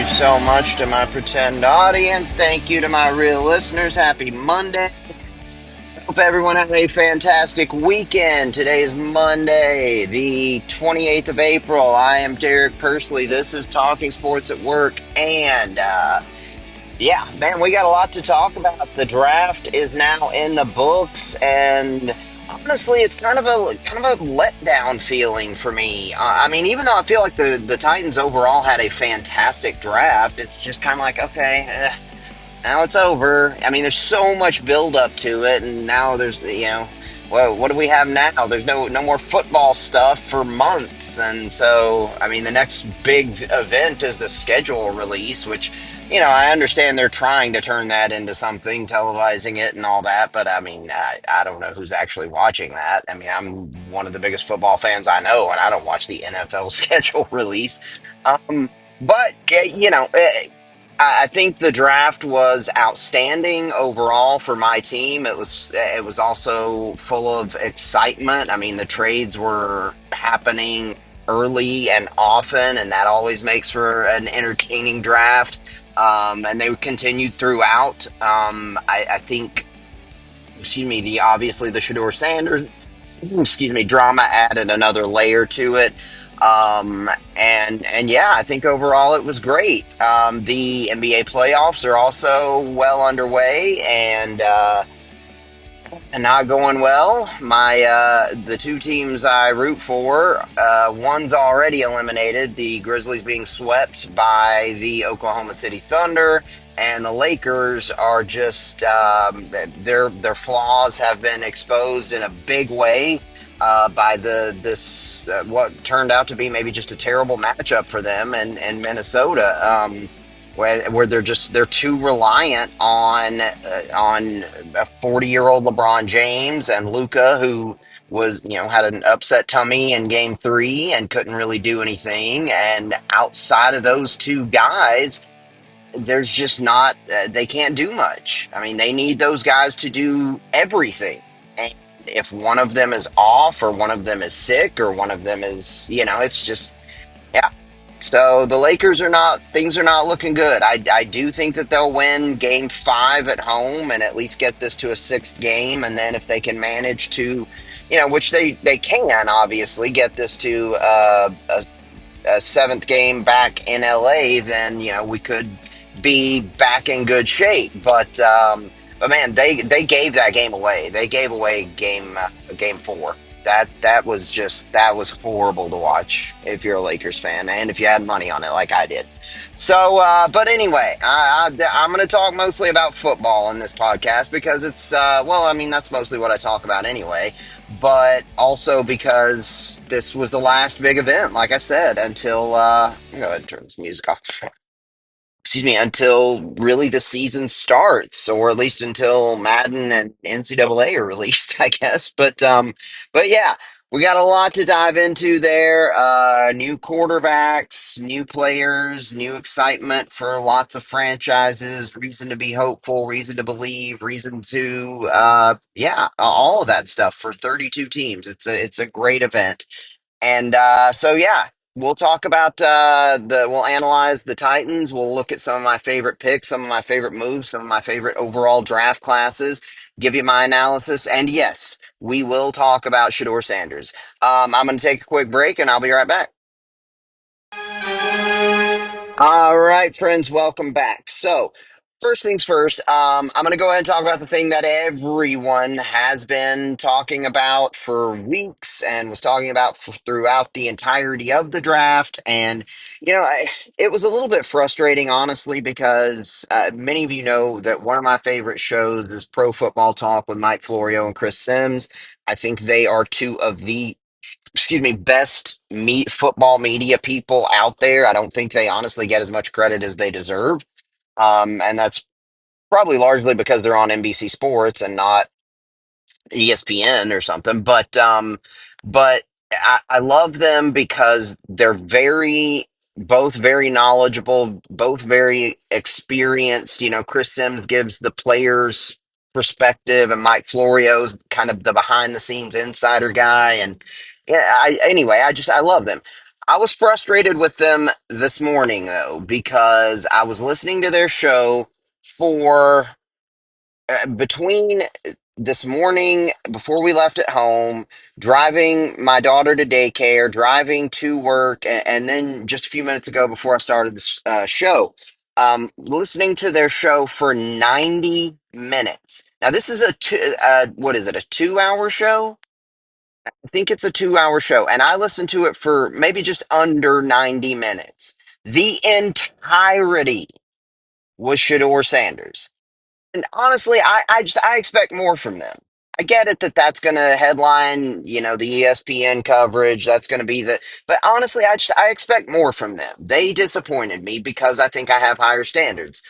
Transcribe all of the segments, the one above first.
so much to my pretend audience. Thank you to my real listeners. Happy Monday. Hope everyone had a fantastic weekend. Today is Monday, the 28th of April. I am Derek Persley. This is Talking Sports at Work. Yeah, man, we got a lot to talk about. The draft is now in the books, and honestly, it's kind of a letdown feeling for me. I mean, even though I feel like the Titans overall had a fantastic draft, it's just kind of like, okay, now it's over. I mean, there's so much build up to it, and now well, what do we have now? There's no more football stuff for months, and so I mean, the next big event is the schedule release, which I understand they're trying to turn that into something, televising it and all that, but I mean, I don't know who's actually watching that. I mean, I'm one of the biggest football fans I know, and I don't watch the NFL schedule release. But I think the draft was outstanding overall for my team. It was also full of excitement. I mean, the trades were happening early and often, and that always makes for an entertaining draft. And they continued throughout. I think, excuse me, the obviously the Shador Sanders, excuse me, drama added another layer to it. And yeah, I think overall it was great. The NBA playoffs are also well underway and not going well. The two teams I root for, one's already eliminated, the Grizzlies being swept by the Oklahoma City Thunder, and the Lakers are just their flaws have been exposed in a big way by the this what turned out to be maybe just a terrible matchup for them and Minnesota. Where they're too reliant on a 40-year-old LeBron James and Luca, who was had an upset tummy in Game Three and couldn't really do anything. And outside of those two guys, there's just not they can't do much. I mean, they need those guys to do everything. And if one of them is off, or one of them is sick, or one of them is, it's just yeah. So the Lakers are not, things are not looking good. I do think that they'll win game five at home and at least get this to a sixth game. And then if they can manage to, which they can obviously get this to a seventh game back in LA, then, we could be back in good shape. But man, they gave that game away. They gave away game four. That was horrible to watch if you're a Lakers fan and if you had money on it like I did. So, but anyway, I'm going to talk mostly about football in this podcast because well, I mean, that's mostly what I talk about anyway, but also because this was the last big event, like I said, until, go ahead and turn this music off. Excuse me, until really the season starts, or at least until Madden and NCAA are released, I guess. But yeah, we got a lot to dive into there. New quarterbacks, new players, new excitement for lots of franchises, reason to be hopeful, reason to believe, reason to yeah, all of that stuff for 32 teams. It's a great event. And so, yeah, we'll talk about we'll analyze the Titans. We'll look at some of my favorite picks, some of my favorite moves, some of my favorite overall draft classes, give you my analysis. And yes, we will talk about Shador Sanders. I'm going to take a quick break and I'll be right back. All right, friends, welcome back. So, first things first, I'm going to go ahead and talk about the thing that everyone has been talking about for weeks and was talking about throughout the entirety of the draft. And, it was a little bit frustrating, honestly, because many of you know that one of my favorite shows is Pro Football Talk with Mike Florio and Chris Sims. I think they are two of the best football media people out there. I don't think they honestly get as much credit as they deserve. And that's probably largely because they're on NBC Sports and not ESPN or something. But I love them because they're both very knowledgeable, both very experienced. Chris Sims gives the players perspective, and Mike Florio's kind of the behind the scenes insider guy. And yeah, anyway, I love them. I was frustrated with them this morning though because I was listening to their show for between this morning before we left at home, driving my daughter to daycare, driving to work, and then just a few minutes ago before I started this show, listening to their show for 90 minutes. Now, this is what is it, a 2 hour show? I think it's a 2 hour show, and I listened to it for maybe just under 90 minutes. The entirety was Shador Sanders. And honestly, I expect more from them. I get it that that's going to headline, the ESPN coverage. That's going to be but honestly, I expect more from them. They disappointed me because I think I have higher standards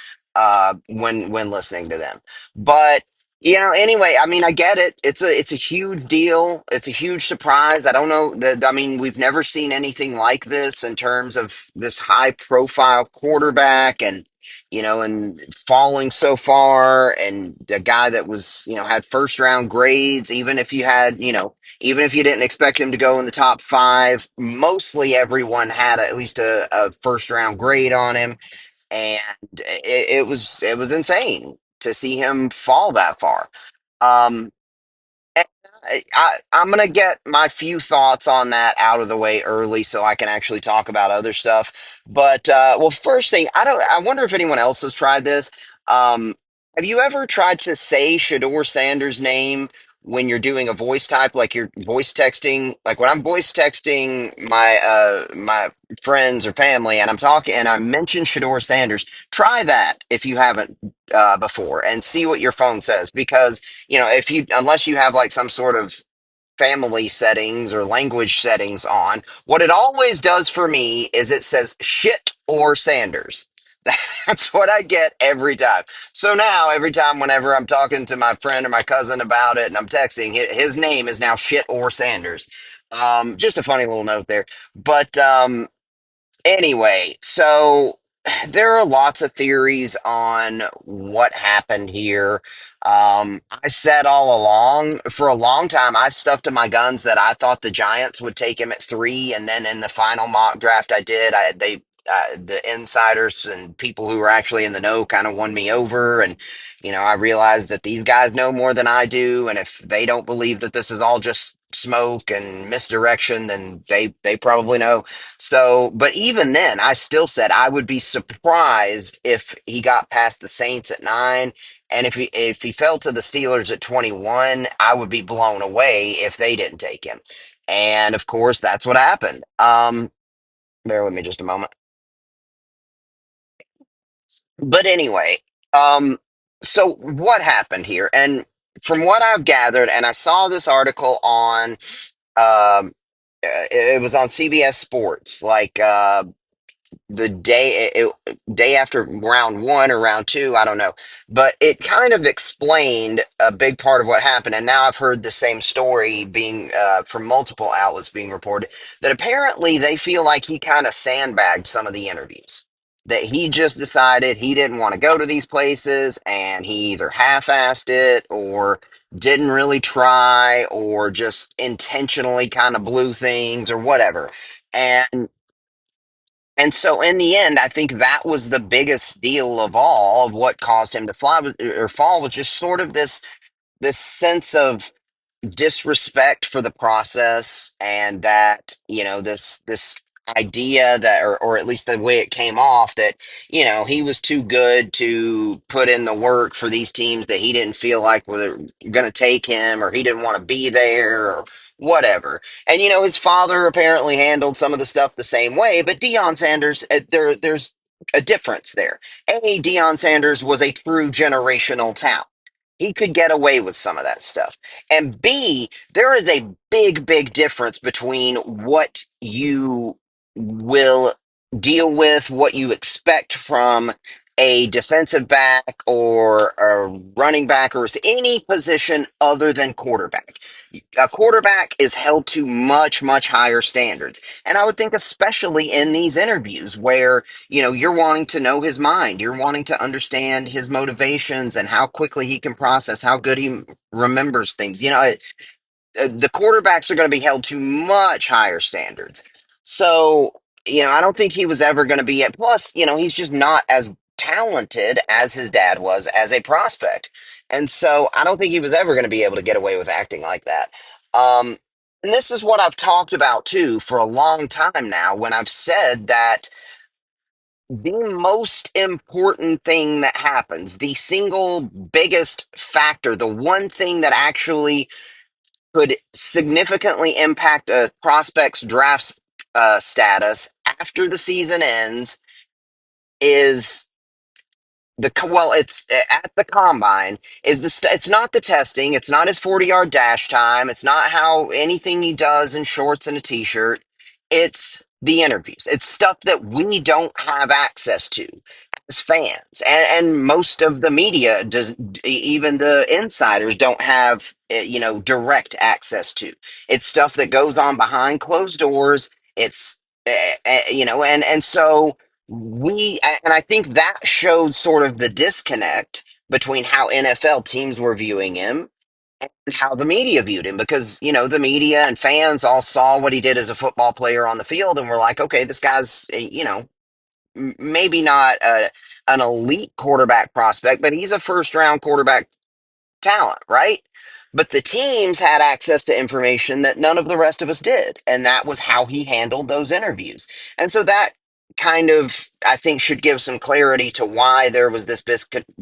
when listening to them. But anyway, I mean, I get it. It's a huge deal. It's a huge surprise. I don't know that. I mean, we've never seen anything like this in terms of this high profile quarterback and falling so far, and the guy that was, had first round grades, even if you didn't expect him to go in the top five, mostly everyone had at least a first round grade on him. And it was insane to see him fall that far. Um, I'm gonna get my few thoughts on that out of the way early, so I can actually talk about other stuff. But well, first thing, I wonder if anyone else has tried this. Um, have you ever tried to say Shador Sanders' name when you're doing a voice type, like you're voice texting? Like when I'm voice texting my friends or family, and I'm talking and I mention Shador Sanders, try that if you haven't before, and see what your phone says, because if you unless you have like some sort of family settings or language settings on, what it always does for me is it says shit or Sanders. That's what I get every time. So now every time whenever I'm talking to my friend or my cousin about it and I'm texting, his name is now shit or Sanders. Just a funny little note there. But anyway, so there are lots of theories on what happened here. I said all along, for a long time, I stuck to my guns that I thought the Giants would take him at 3, and then in the final mock draft I did, the insiders and people who were actually in the know kind of won me over, and I realized that these guys know more than I do, and if they don't believe that this is all just smoke and misdirection, then they probably know. So, but even then, I still said I would be surprised if he got past the Saints at 9, and if he fell to the Steelers at 21, I would be blown away if they didn't take him. And of course, that's what happened. Bear with me just a moment. But anyway, um, so what happened here? And from what I've gathered, and I saw this article on, it was on CBS Sports, like the day after round one or round two, I don't know, but it kind of explained a big part of what happened. And now I've heard the same story being from multiple outlets being reported, that apparently they feel like he kind of sandbagged some of the interviews, that he just decided he didn't want to go to these places, and he either half-assed it or didn't really try or just intentionally kind of blew things or whatever. And so in the end, I think that was the biggest deal of all of what caused him to fly or fall, was just sort of this sense of disrespect for the process, and that this idea that, or at least the way it came off, that he was too good to put in the work for these teams that he didn't feel like were going to take him, or he didn't want to be there, or whatever. And his father apparently handled some of the stuff the same way, but Deion Sanders, there's a difference there. Deion Sanders was a true generational talent. He could get away with some of that stuff. And B, there is a big, big difference between what you will deal with, what you expect from a defensive back or a running back or any position other than quarterback. A quarterback is held to much, much higher standards. And I would think, especially in these interviews where, you're wanting to know his mind, you're wanting to understand his motivations and how quickly he can process, how good he remembers things. The quarterbacks are going to be held to much higher standards. So, I don't think he was ever going to be at. Plus, he's just not as talented as his dad was as a prospect. And so I don't think he was ever going to be able to get away with acting like that. Um, and this is what I've talked about too for a long time now when I've said that the most important thing that happens, the single biggest factor, the one thing that actually could significantly impact a prospect's draft status after the season ends is it's at the combine is it's not the testing, it's not his 40-yard dash time, it's not how anything he does in shorts and a t-shirt, it's the interviews, it's stuff that we don't have access to as fans, and most of the media does, even the insiders don't have direct access to. It's stuff that goes on behind closed doors. It's and so and I think that showed sort of the disconnect between how NFL teams were viewing him and how the media viewed him, because the media and fans all saw what he did as a football player on the field and were like, okay, this guy's maybe not an elite quarterback prospect, but he's a first round quarterback talent, right? But the teams had access to information that none of the rest of us did. And that was how he handled those interviews. And so that kind of, I think, should give some clarity to why there was this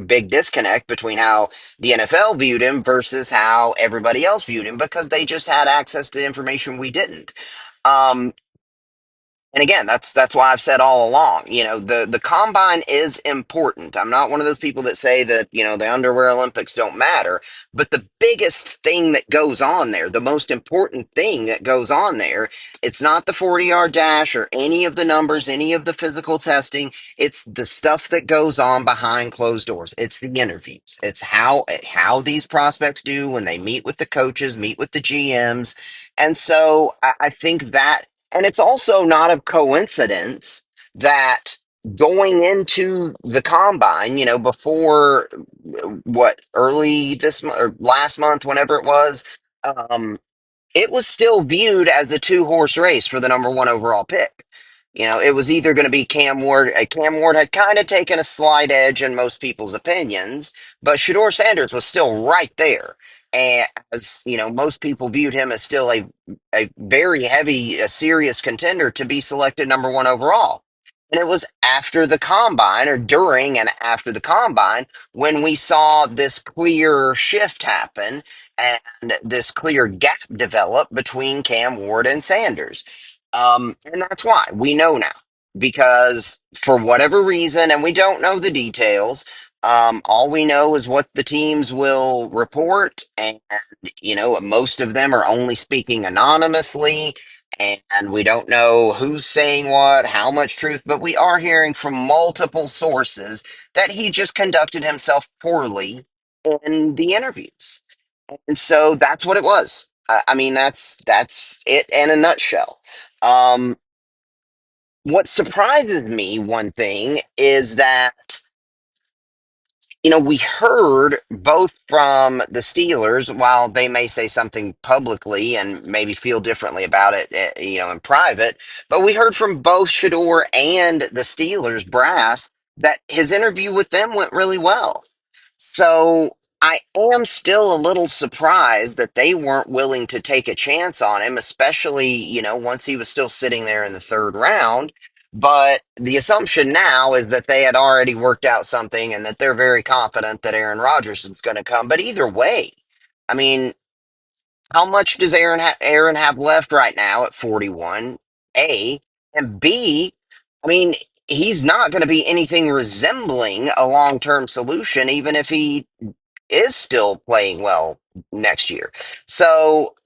big disconnect between how the NFL viewed him versus how everybody else viewed him, because they just had access to information we didn't. Um, and again, that's why I've said all along, the combine is important. I'm not one of those people that say that, the underwear Olympics don't matter, but the biggest thing that goes on there, the most important thing that goes on there, it's not the 40-yard dash or any of the numbers, any of the physical testing. It's the stuff that goes on behind closed doors. It's the interviews. It's how these prospects do when they meet with the coaches, meet with the GMs. And so I think that, and it's also not a coincidence that going into the combine, before early this month or last month, whenever it was, um, it was still viewed as the two-horse race for the number one overall pick. It was either going to be Cam Ward. Cam Ward had kind of taken a slight edge in most people's opinions, but Shador Sanders was still right there. And as most people viewed him as still a very heavy, a serious contender to be selected number one overall. And it was after the combine, or during and after the combine, when we saw this clear shift happen and this clear gap develop between Cam Ward and Sanders. And that's why we know now, because for whatever reason, and we don't know the details, all we know is what the teams will report. And, most of them are only speaking anonymously. And we don't know who's saying what, how much truth, but we are hearing from multiple sources that he just conducted himself poorly in the interviews. And so that's what it was. I mean, that's it in a nutshell. Um, what surprises me, one thing, is that we heard both from the Steelers, while they may say something publicly and maybe feel differently about it, in private, but we heard from both Shador and the Steelers brass that his interview with them went really well. So I am still a little surprised that they weren't willing to take a chance on him, especially, once he was still sitting there in the third round. But the assumption now is that they had already worked out something and that they're very confident that Aaron Rodgers is going to come. But either way, I mean, how much does Aaron have left right now at 41? A, and B, I mean, he's not going to be anything resembling a long-term solution, even if he is still playing well next year. So,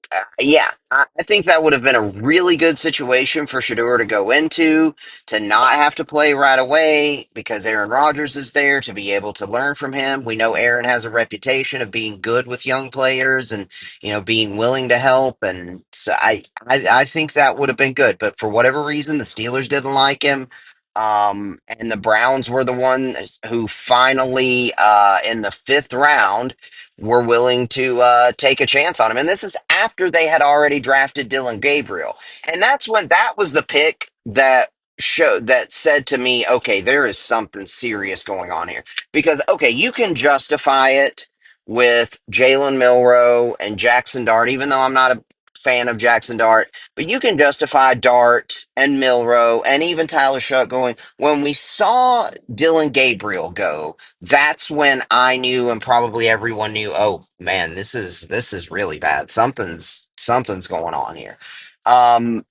yeah, I think that would have been a really good situation for Shador to go into, to not have to play right away because Aaron Rodgers is there to be able to learn from him. We know Aaron has a reputation of being good with young players and, being willing to help. And so I think that would have been good. But for whatever reason, the Steelers didn't like him. And the Browns were the ones who finally, in the fifth round, were willing to take a chance on him. And this is after they had already drafted Dylan Gabriel. And that was the pick that said to me, okay, there is something serious going on here. Because, okay, you can justify it with Jalen Milrow and Jackson Dart, even though I'm not a fan of Jackson Dart. But you can justify Dart and Milrow and even Tyler Shuck going. When we saw Dylan Gabriel go, that's when I knew, and probably everyone knew. Oh man, this is really bad. Something's going on here. Um,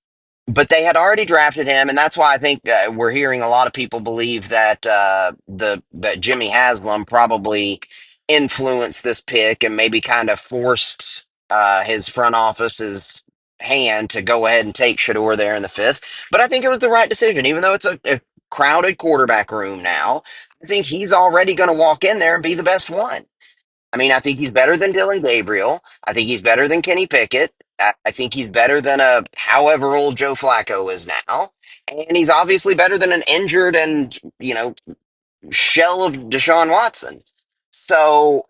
but they had already drafted him, and that's why I think we're hearing a lot of people believe that that Jimmy Haslam probably influenced this pick and maybe kind of forced his front office's hand to go ahead and take Shador there in the fifth. But I think it was the right decision, even though it's a crowded quarterback room now. I think he's already going to walk in there and be the best one. I mean, I think he's better than Dylan Gabriel. I think he's better than Kenny Pickett. I think he's better than a however old Joe Flacco is now. And he's obviously better than an injured and, shell of Deshaun Watson. So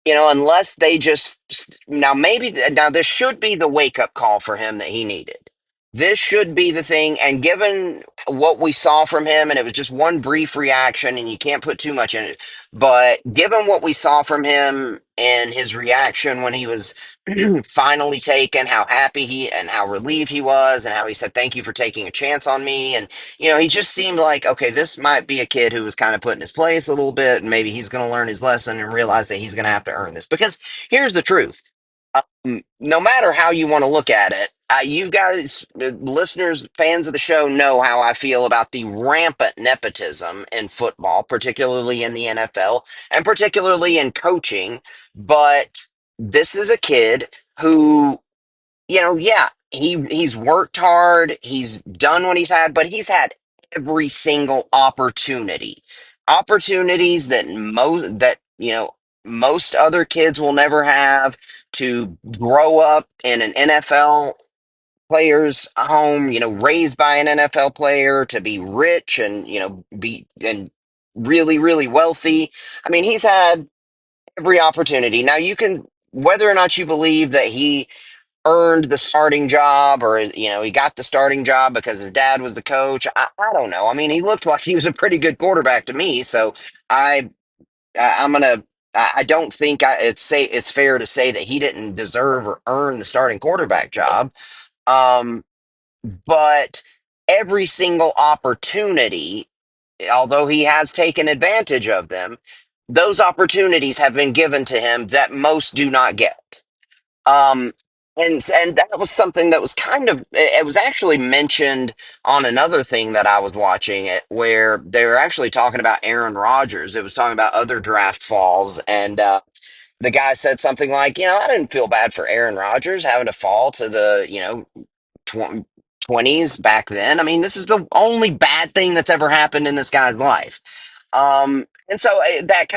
unless they just now maybe now this should be the wake up call for him that he needed. This should be the thing. And given what we saw from him, and it was just one brief reaction, and you can't put too much in it, but given what we saw from him and his reaction when he was finally taken, how happy he and how relieved he was, and how he said, "Thank you for taking a chance on me." And he just seemed like, okay, this might be a kid who was kind of put in his place a little bit, and maybe he's going to learn his lesson and realize that he's going to have to earn this. Because here's the truth. No matter how you want to look at it, you guys, the listeners, fans of the show, know how I feel about the rampant nepotism in football, particularly in the NFL and particularly in coaching. But this is a kid who yeah, he's worked hard, he's done what he's had, but he's had every single opportunity. Opportunities that most other kids will never have to grow up in an NFL player's home, raised by an NFL player, to be rich and, be and really, really wealthy. I mean, he's had every opportunity. Now you can whether or not you believe that he earned the starting job or he got the starting job because his dad was the coach. I don't know. I mean, he looked like he was a pretty good quarterback to me, so I'm gonna I don't think it's fair to say that he didn't deserve or earn the starting quarterback job. um but every single opportunity, although he has taken advantage of them, those opportunities have been given to him that most do not get. um, and that was something that was it was actually mentioned on another thing that I was watching it, where they were actually talking about Aaron Rodgers. It was talking about other draft falls, and the guy said something like, I didn't feel bad for Aaron Rodgers having to fall to the tw- 20s back then. I mean, this is the only bad thing that's ever happened in this guy's life. And so that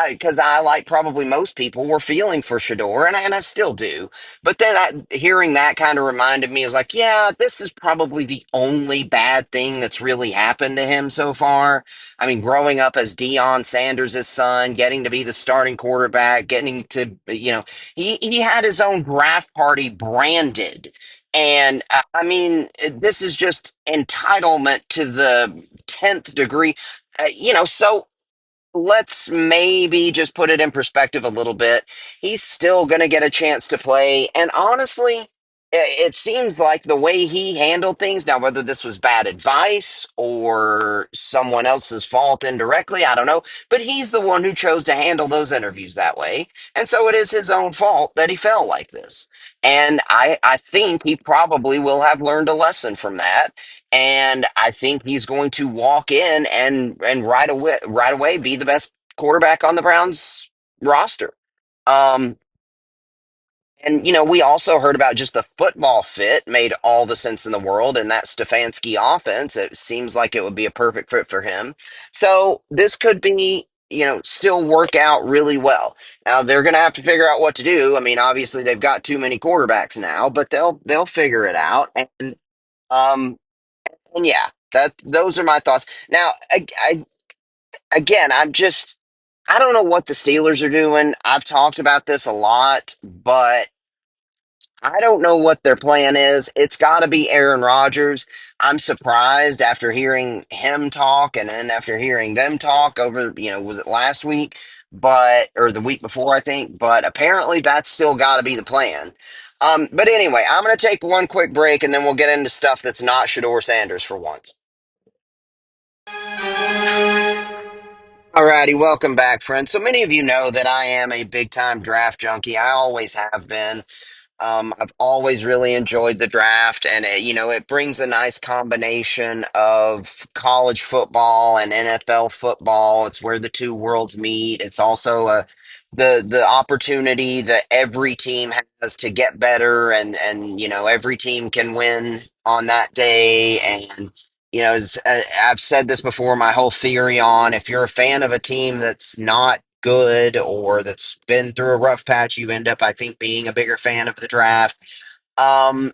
because I, like probably most people, were feeling for Shador, and I still do. But then hearing that kind of reminded me of like, yeah, this is probably the only bad thing that's really happened to him so far. I mean, growing up as Deion Sanders' son, getting to be the starting quarterback, getting to, he had his own draft party branded. And I mean, this is just entitlement to the 10th degree. So let's maybe just put it in perspective a little bit. He's still going to get a chance to play. And honestly, it seems like the way he handled things, now, whether this was bad advice or someone else's fault indirectly, I don't know. But he's the one who chose to handle those interviews that way. And so it is his own fault that he felt like this. And I think he probably will have learned a lesson from that, and I think he's going to walk in and right away be the best quarterback on the Browns roster. Um, and we also heard about just the football fit made all the sense in the world, and that Stefanski offense. It seems like it would be a perfect fit for him. So this could be, still work out really well. Now they're going to have to figure out what to do. I mean, obviously they've got too many quarterbacks now, but they'll figure it out. Um, and yeah. That those are my thoughts. Now, again, I don't know what the Steelers are doing. I've talked about this a lot, but I don't know what their plan is. It's got to be Aaron Rodgers. I'm surprised after hearing him talk and then after hearing them talk over, was it last week? Or the week before, I think. But apparently that's still got to be the plan. But anyway, I'm going to take one quick break and then we'll get into stuff that's not Shador Sanders for once. Alrighty, welcome back, friends. So many of you know that I am a big time draft junkie. I always have been. I've always really enjoyed the draft, and it brings a nice combination of college football and NFL football. It's where the two worlds meet. It's also the opportunity that every team has to get better, and every team can win on that day. And I've said this before, my whole theory on if you're a fan of a team that's not good or that's been through a rough patch, you end up, I think, being a bigger fan of the draft. Um,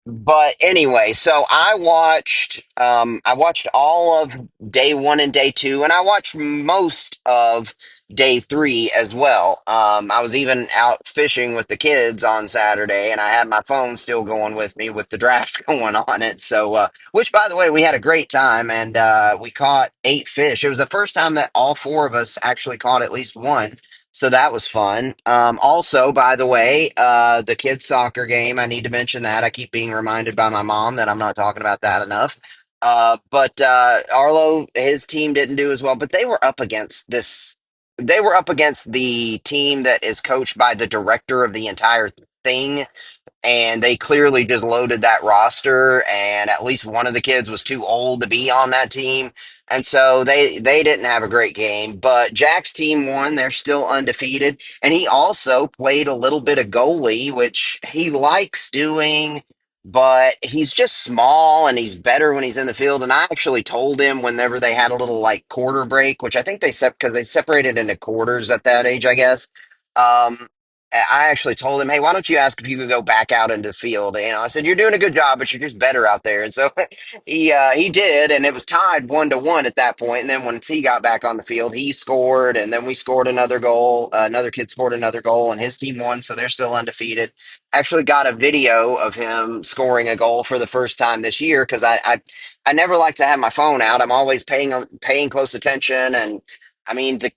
but anyway, so I watched all of day one and day two, and I watched most of day three as well. I was even out fishing with the kids on Saturday, and I had my phone still going with me with the draft going on it. So, which by the way, we had a great time, and we caught 8 fish. It was the first time that all four of us actually caught at least one. So that was fun. Also, by the way, the kids' soccer game, I need to mention that. I keep being reminded by my mom that I'm not talking about that enough. But Arlo, his team didn't do as well, but they were up against the team that is coached by the director of the entire thing, and they clearly just loaded that roster, and at least one of the kids was too old to be on that team, and so they didn't have a great game. But Jack's team won. They're still undefeated, and he also played a little bit of goalie, which he likes doing, but he's just small and he's better when he's in the field. And I actually told him whenever they had a little like quarter break, which I think because they separated into quarters at that age, I guess. um I actually told him, "Hey, why don't you ask if you could go back out into the field?" I said, "You're doing a good job, but you're just better out there." And so he did, and it was tied 1-1 at that point. And then once he got back on the field, he scored, and then we scored another goal. Another kid scored another goal, and his team won, so they're still undefeated. Actually, got a video of him scoring a goal for the first time this year because I never like to have my phone out. I'm always paying close attention, and I mean the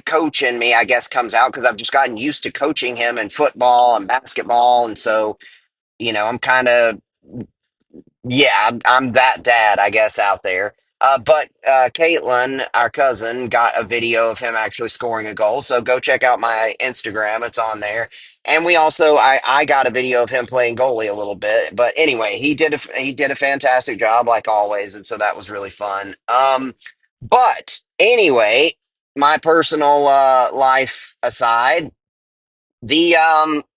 coach in me, I guess, comes out because I've just gotten used to coaching him in football and basketball. And so, I'm kind of, yeah, I'm that dad, I guess, out there. But Caitlin, our cousin, got a video of him actually scoring a goal. So go check out my Instagram. It's on there. And I got a video of him playing goalie a little bit. But anyway, he did a fantastic job like always. And so that was really fun. But anyway, my personal life aside, the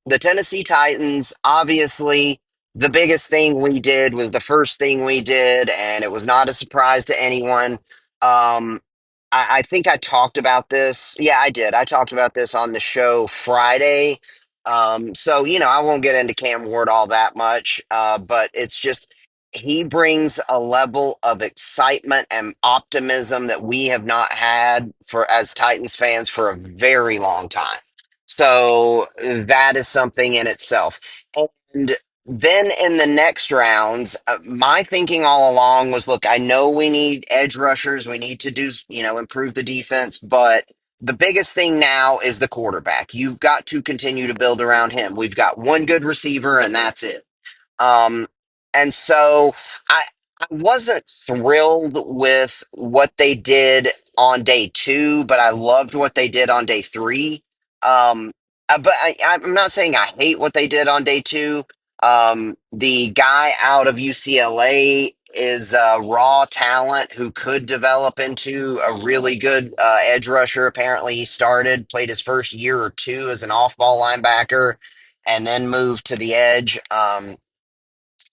Tennessee Titans, obviously the biggest thing we did was the first thing we did, and it was not a surprise to anyone. I think I talked about this. Yeah, I did. I talked about this on the show Friday. So I won't get into Cam Ward all that much, but it's just he brings a level of excitement and optimism that we have not had for as Titans fans for a very long time. So that is something in itself. And then in the next rounds, my thinking all along was, look, I know we need edge rushers. We need to improve the defense, but the biggest thing now is the quarterback. You've got to continue to build around him. We've got one good receiver, and that's it. Um, and so I wasn't thrilled with what they did on day two, but I loved what they did on day three. I'm not saying I hate what they did on day two. The guy out of UCLA is raw talent who could develop into a really good edge rusher. Apparently, he played his first year or two as an off-ball linebacker, and then moved to the edge.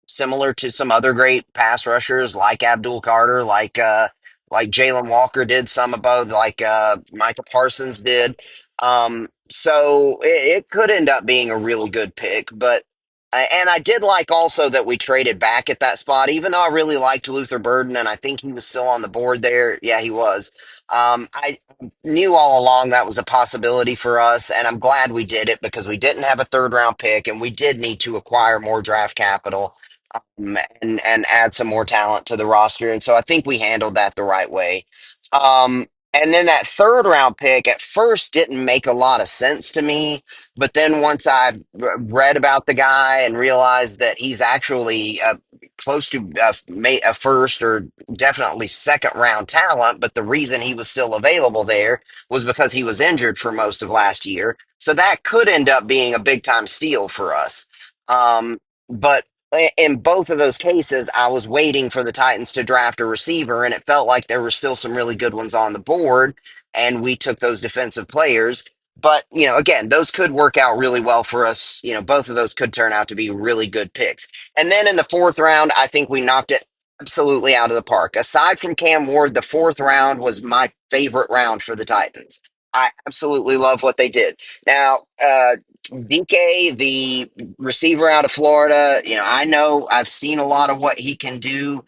Similar to some other great pass rushers like Abdul Carter, like Jalen Walker did some of both, like Micah Parsons did. So it could end up being a really good pick, but And I did like also that we traded back at that spot, even though I really liked Luther Burden and I think he was still on the board there. Yeah, he was. I knew all along that was a possibility for us, and I'm glad we did it because we didn't have a third round pick and we did need to acquire more draft capital, and add some more talent to the roster. And so I think we handled that the right way. And then that third round pick at first didn't make a lot of sense to me, but then once I read about the guy and realized that he's actually close to a first or definitely second round talent, but the reason he was still available there was because he was injured for most of last year. So that could end up being a big time steal for us. But in both of those cases, I was waiting for the Titans to draft a receiver, and it felt like there were still some really good ones on the board, and we took those defensive players. But, again, those could work out really well for us. Both of those could turn out to be really good picks. And then in the fourth round, I think we knocked it absolutely out of the park. Aside from Cam Ward, the fourth round was my favorite round for the Titans. I absolutely love what they did. Now, DK, the receiver out of Florida, I know I've seen a lot of what he can do.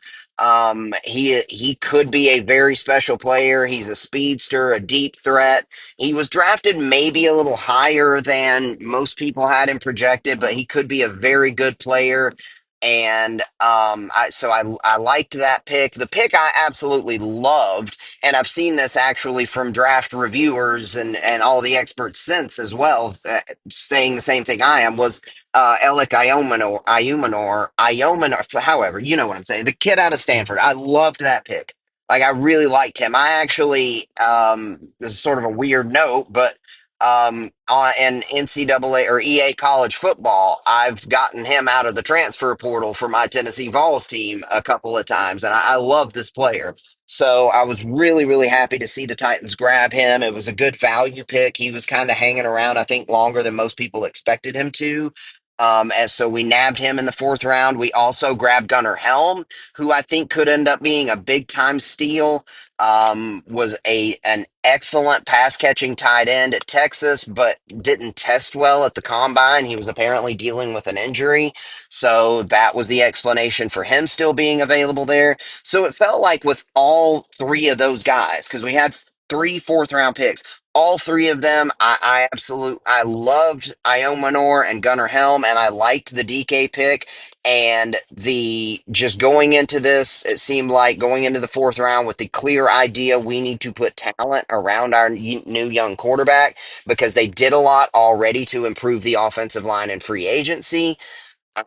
He could be a very special player. He's a speedster, a deep threat. He was drafted maybe a little higher than most people had him projected, but he could be a very good player. And I liked that pick. The pick I absolutely loved, and I've seen this actually from draft reviewers and all the experts since as well, saying the same thing I am, was Alec Iomanor, however, you know what I'm saying. The kid out of Stanford. I loved that pick. Like, I really liked him. I actually, this is sort of a weird note, but in NCAA or EA college football, I've gotten him out of the transfer portal for my Tennessee Vols team a couple of times, and I love this player. So I was really, really happy to see the Titans grab him. It was a good value pick. He was kind of hanging around, I think, longer than most people expected him to. And so we nabbed him in the fourth round. We also grabbed Gunnar Helm, who I think could end up being a big time steal. Was an excellent pass catching tight end at Texas, but didn't test well at the combine. He was apparently dealing with an injury. So that was the explanation for him still being available there. So it felt like with all three of those guys, because we had three fourth round picks, all three of them, I loved Io Manor and Gunnar Helm, and I liked the DK pick. And the just going into this, it seemed like going into the fourth round with the clear idea we need to put talent around our new young quarterback because they did a lot already to improve the offensive line and free agency.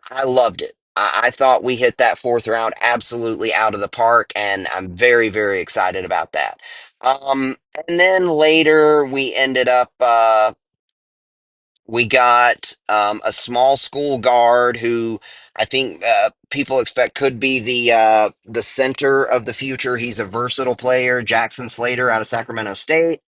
I loved it. I thought we hit that fourth round absolutely out of the park, and I'm very, very excited about that. And then later we ended up we got a small school guard who I think people expect could be the center of the future. He's a versatile player, Jackson Slater out of Sacramento State.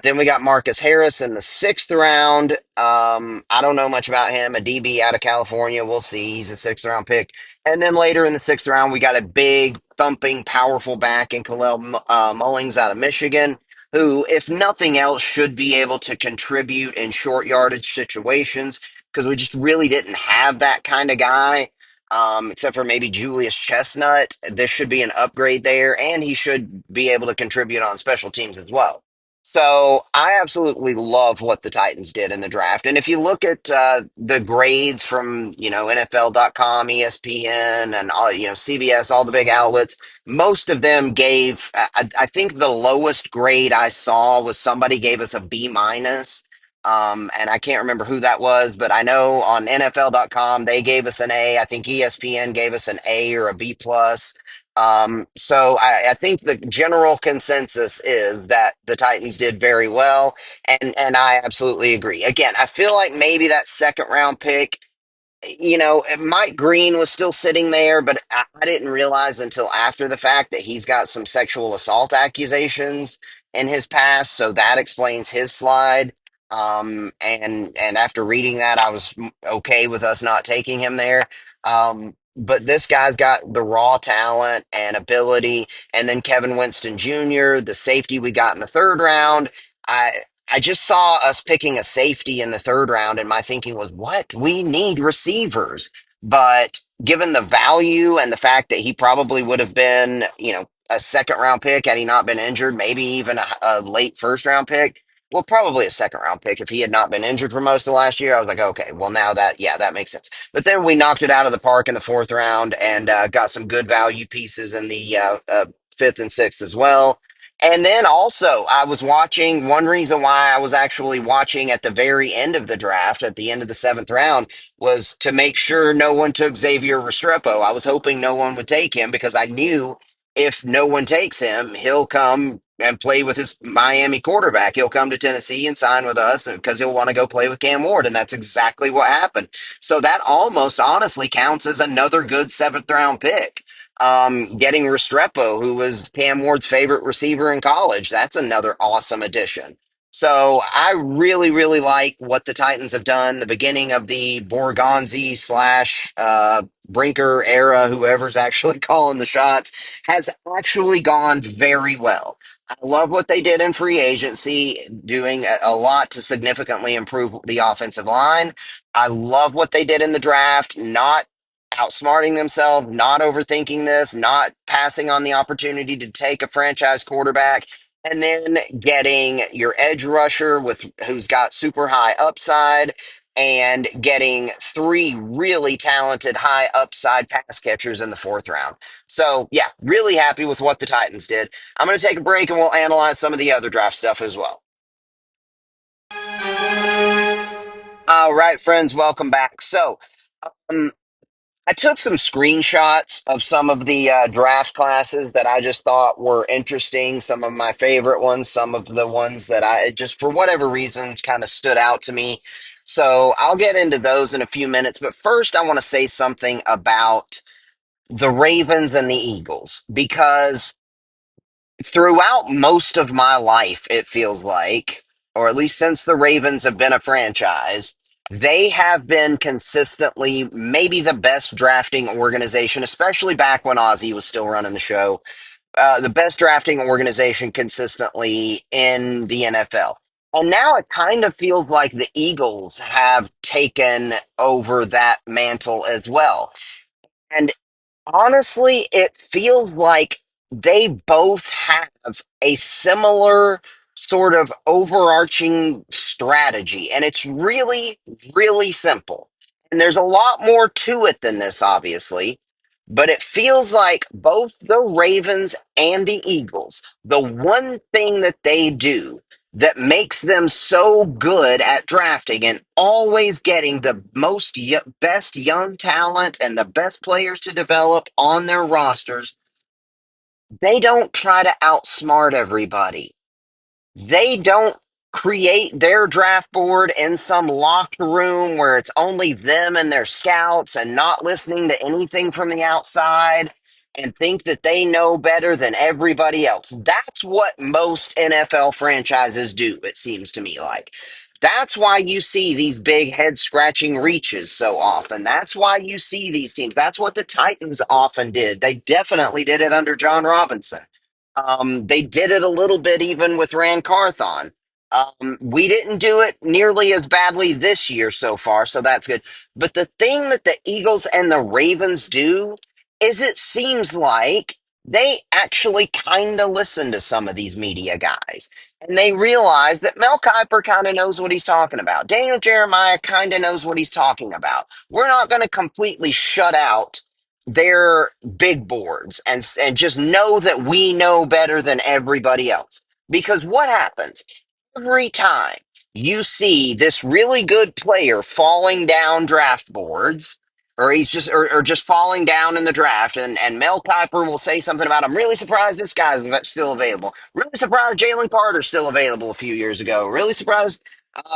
Then we got Marcus Harris in the sixth round. I don't know much about him, a DB out of California. We'll see. He's a sixth round pick. And then later in the sixth round, we got a big, thumping, powerful back in Kalel Mullings out of Michigan, who, if nothing else, should be able to contribute in short yardage situations because we just really didn't have that kind of guy, except for maybe Julius Chestnut. This should be an upgrade there, and he should be able to contribute on special teams as well. So I absolutely love what the Titans did in the draft. And if you look at the grades from, NFL.com, ESPN, and all, CBS, all the big outlets, most of them gave, I think the lowest grade I saw was somebody gave us a B minus. And I can't remember who that was, but I know on NFL.com they gave us an A. I think ESPN gave us an A or a B plus. So I think the general consensus is that the Titans did very well, and I absolutely agree. Again, I feel like maybe that second round pick, Mike Green was still sitting there, but I didn't realize until after the fact that he's got some sexual assault accusations in his past, so that explains his slide. And after reading that, I was okay with us not taking him there. But this guy's got the raw talent and ability, and then Kevin Winston Jr., the safety we got in the third round. I just saw us picking a safety in the third round, and my thinking was, what? We need receivers. But given the value and the fact that he probably would have been, a second round pick had he not been injured, maybe even a late first round pick. Well, probably a second round pick if he had not been injured for most of last year. I was like, okay, well, now that, yeah, that makes sense. But then we knocked it out of the park in the fourth round and got some good value pieces in the fifth and sixth as well. And then also, I was watching. One reason why I was actually watching at the very end of the draft, at the end of the seventh round, was to make sure no one took Xavier Restrepo. I was hoping no one would take him because I knew if no one takes him, he'll come and play with his Miami quarterback. He'll come to Tennessee and sign with us because he'll want to go play with Cam Ward. And that's exactly what happened. So that almost honestly counts as another good seventh round pick. Getting Restrepo, who was Cam Ward's favorite receiver in college, that's another awesome addition. So I really, really like what the Titans have done. The beginning of the Borgonzi slash Brinker era, whoever's actually calling the shots, has actually gone very well. I love what they did in free agency, doing a lot to significantly improve the offensive line. I love what they did in the draft, not outsmarting themselves, not overthinking this, not passing on the opportunity to take a franchise quarterback, and then getting your edge rusher with who's got super high upside and getting three really talented high upside pass catchers in the fourth round. So, yeah, really happy with what the Titans did. I'm going to take a break and we'll analyze some of the other draft stuff as well. All right, friends, welcome back. So, um, I took some screenshots of some of the draft classes that I just thought were interesting, some of my favorite ones, some of the ones that I just, for whatever reasons, kind of stood out to me. So I'll get into those in a few minutes. But first, I want to say something about the Ravens and the Eagles because throughout most of my life, it feels like, or at least since the Ravens have been a franchise, they have been consistently maybe the best drafting organization, especially back when Ozzy was still running the show. The best drafting organization consistently in the NFL. And now it kind of feels like the Eagles have taken over that mantle as well. And honestly, it feels like they both have a similar sort of overarching strategy, and it's really, really simple. And there's a lot more to it than this, obviously, but it feels like both the Ravens and the Eagles, the one thing that they do that makes them so good at drafting and always getting the best young talent and the best players to develop on their rosters, they don't try to outsmart everybody. They don't create their draft board in some locked room where it's only them and their scouts and not listening to anything from the outside and think that they know better than everybody else. That's what most NFL franchises do, it seems to me like. That's why you see these big head scratching reaches so often. That's why you see these teams. That's what the Titans often did. They definitely did it under John Robinson. They did it a little bit even with Rand Carthon. We didn't do it nearly as badly this year so far, so that's good. But the thing that the Eagles and the Ravens do is it seems like they actually kind of listen to some of these media guys. And they realize that Mel Kiper kind of knows what he's talking about. Daniel Jeremiah kind of knows what he's talking about. We're not going to completely shut out their big boards and just know that we know better than everybody else. Because what happens every time you see this really good player falling down draft boards, or he's just or just falling down in the draft, and Mel Kiper will say something about, I'm really surprised this guy's still available. Really surprised Jalen Carter's still available a few years ago. Really surprised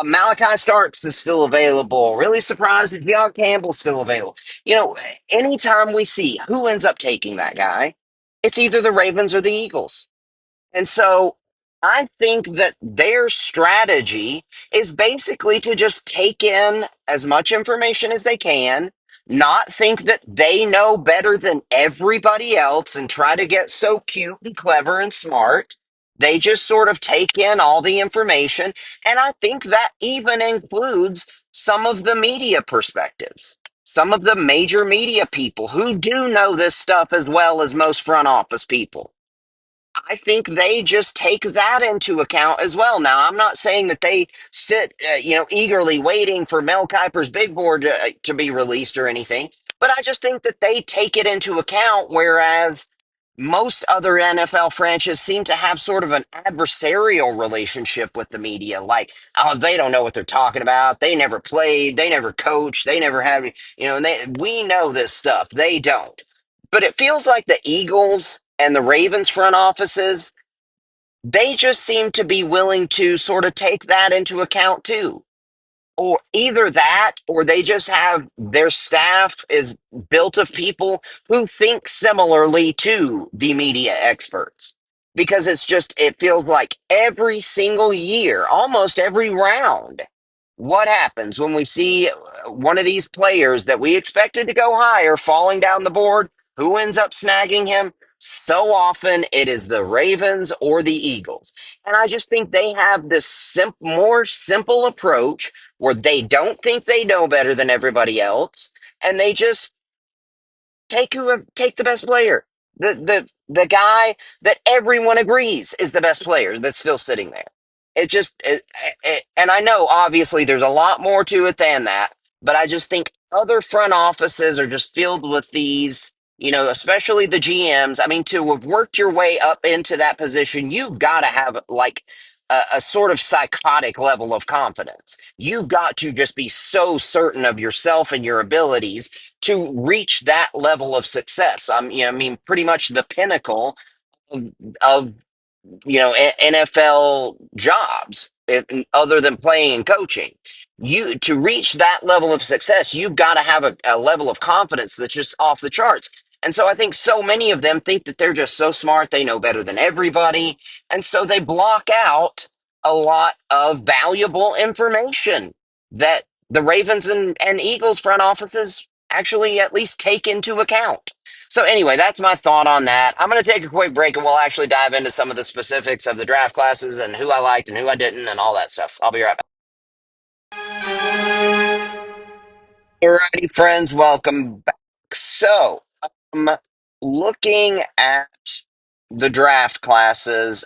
Malachi Starks is still available. Really surprised that Deion Campbell's still available. Anytime we see who ends up taking that guy, it's either the Ravens or the Eagles. And so I think that their strategy is basically to just take in as much information as they can, not think that they know better than everybody else and try to get so cute and clever and smart, They just sort of take in all the information. And I think that even includes some of the media perspectives, some of the major media people who do know this stuff as well as most front office people. I think they just take that into account as well. Now, I'm not saying that they sit, eagerly waiting for Mel Kiper's big board to be released or anything, but I just think that they take it into account. Whereas most other NFL franchises seem to have sort of an adversarial relationship with the media. Like, oh, they don't know what they're talking about. They never played. They never coached. They never had, and we know this stuff. They don't. But it feels like the Eagles and the Ravens front offices, they just seem to be willing to sort of take that into account too. Or either that, or they just have their staff is built of people who think similarly to the media experts. Because it feels like every single year, almost every round, what happens when we see one of these players that we expected to go higher falling down the board? Who ends up snagging him? So often it is the Ravens or the Eagles. And I just think they have this more simple approach where they don't think they know better than everybody else, and they just take the best player, the guy that everyone agrees is the best player that's still sitting there. And I know obviously there's a lot more to it than that, but I just think other front offices are just filled with these. Especially the GMs. I mean, to have worked your way up into that position, you've got to have like a sort of psychotic level of confidence. You've got to just be so certain of yourself and your abilities to reach that level of success. I mean, pretty much the pinnacle of, of NFL jobs, other than playing and coaching. You to reach that level of success, you've got to have a level of confidence that's just off the charts. And so I think so many of them think that they're just so smart, they know better than everybody. And so they block out a lot of valuable information that the Ravens and Eagles front offices actually at least take into account. So anyway, that's my thought on that. I'm going to take a quick break and we'll actually dive into some of the specifics of the draft classes and who I liked and who I didn't and all that stuff. I'll be right back. Alrighty, friends, welcome back. So, um, looking at the draft classes,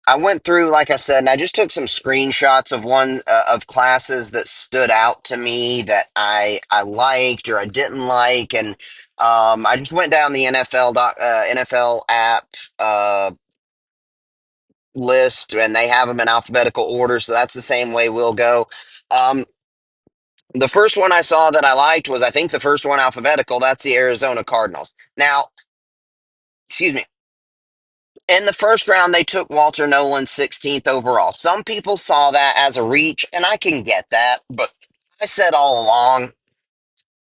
I went through, like I said, and I just took some screenshots of one of classes that stood out to me that I liked or I didn't like, and I just went down the NFL app list, and they have them in alphabetical order, so that's the same way we'll go. Um, the first one I saw that I liked was, I think, the first one alphabetical. That's the Arizona Cardinals. Now, excuse me. In the first round, they took Walter Nolan 16th overall. Some people saw that as a reach, and I can get that. But I said all along,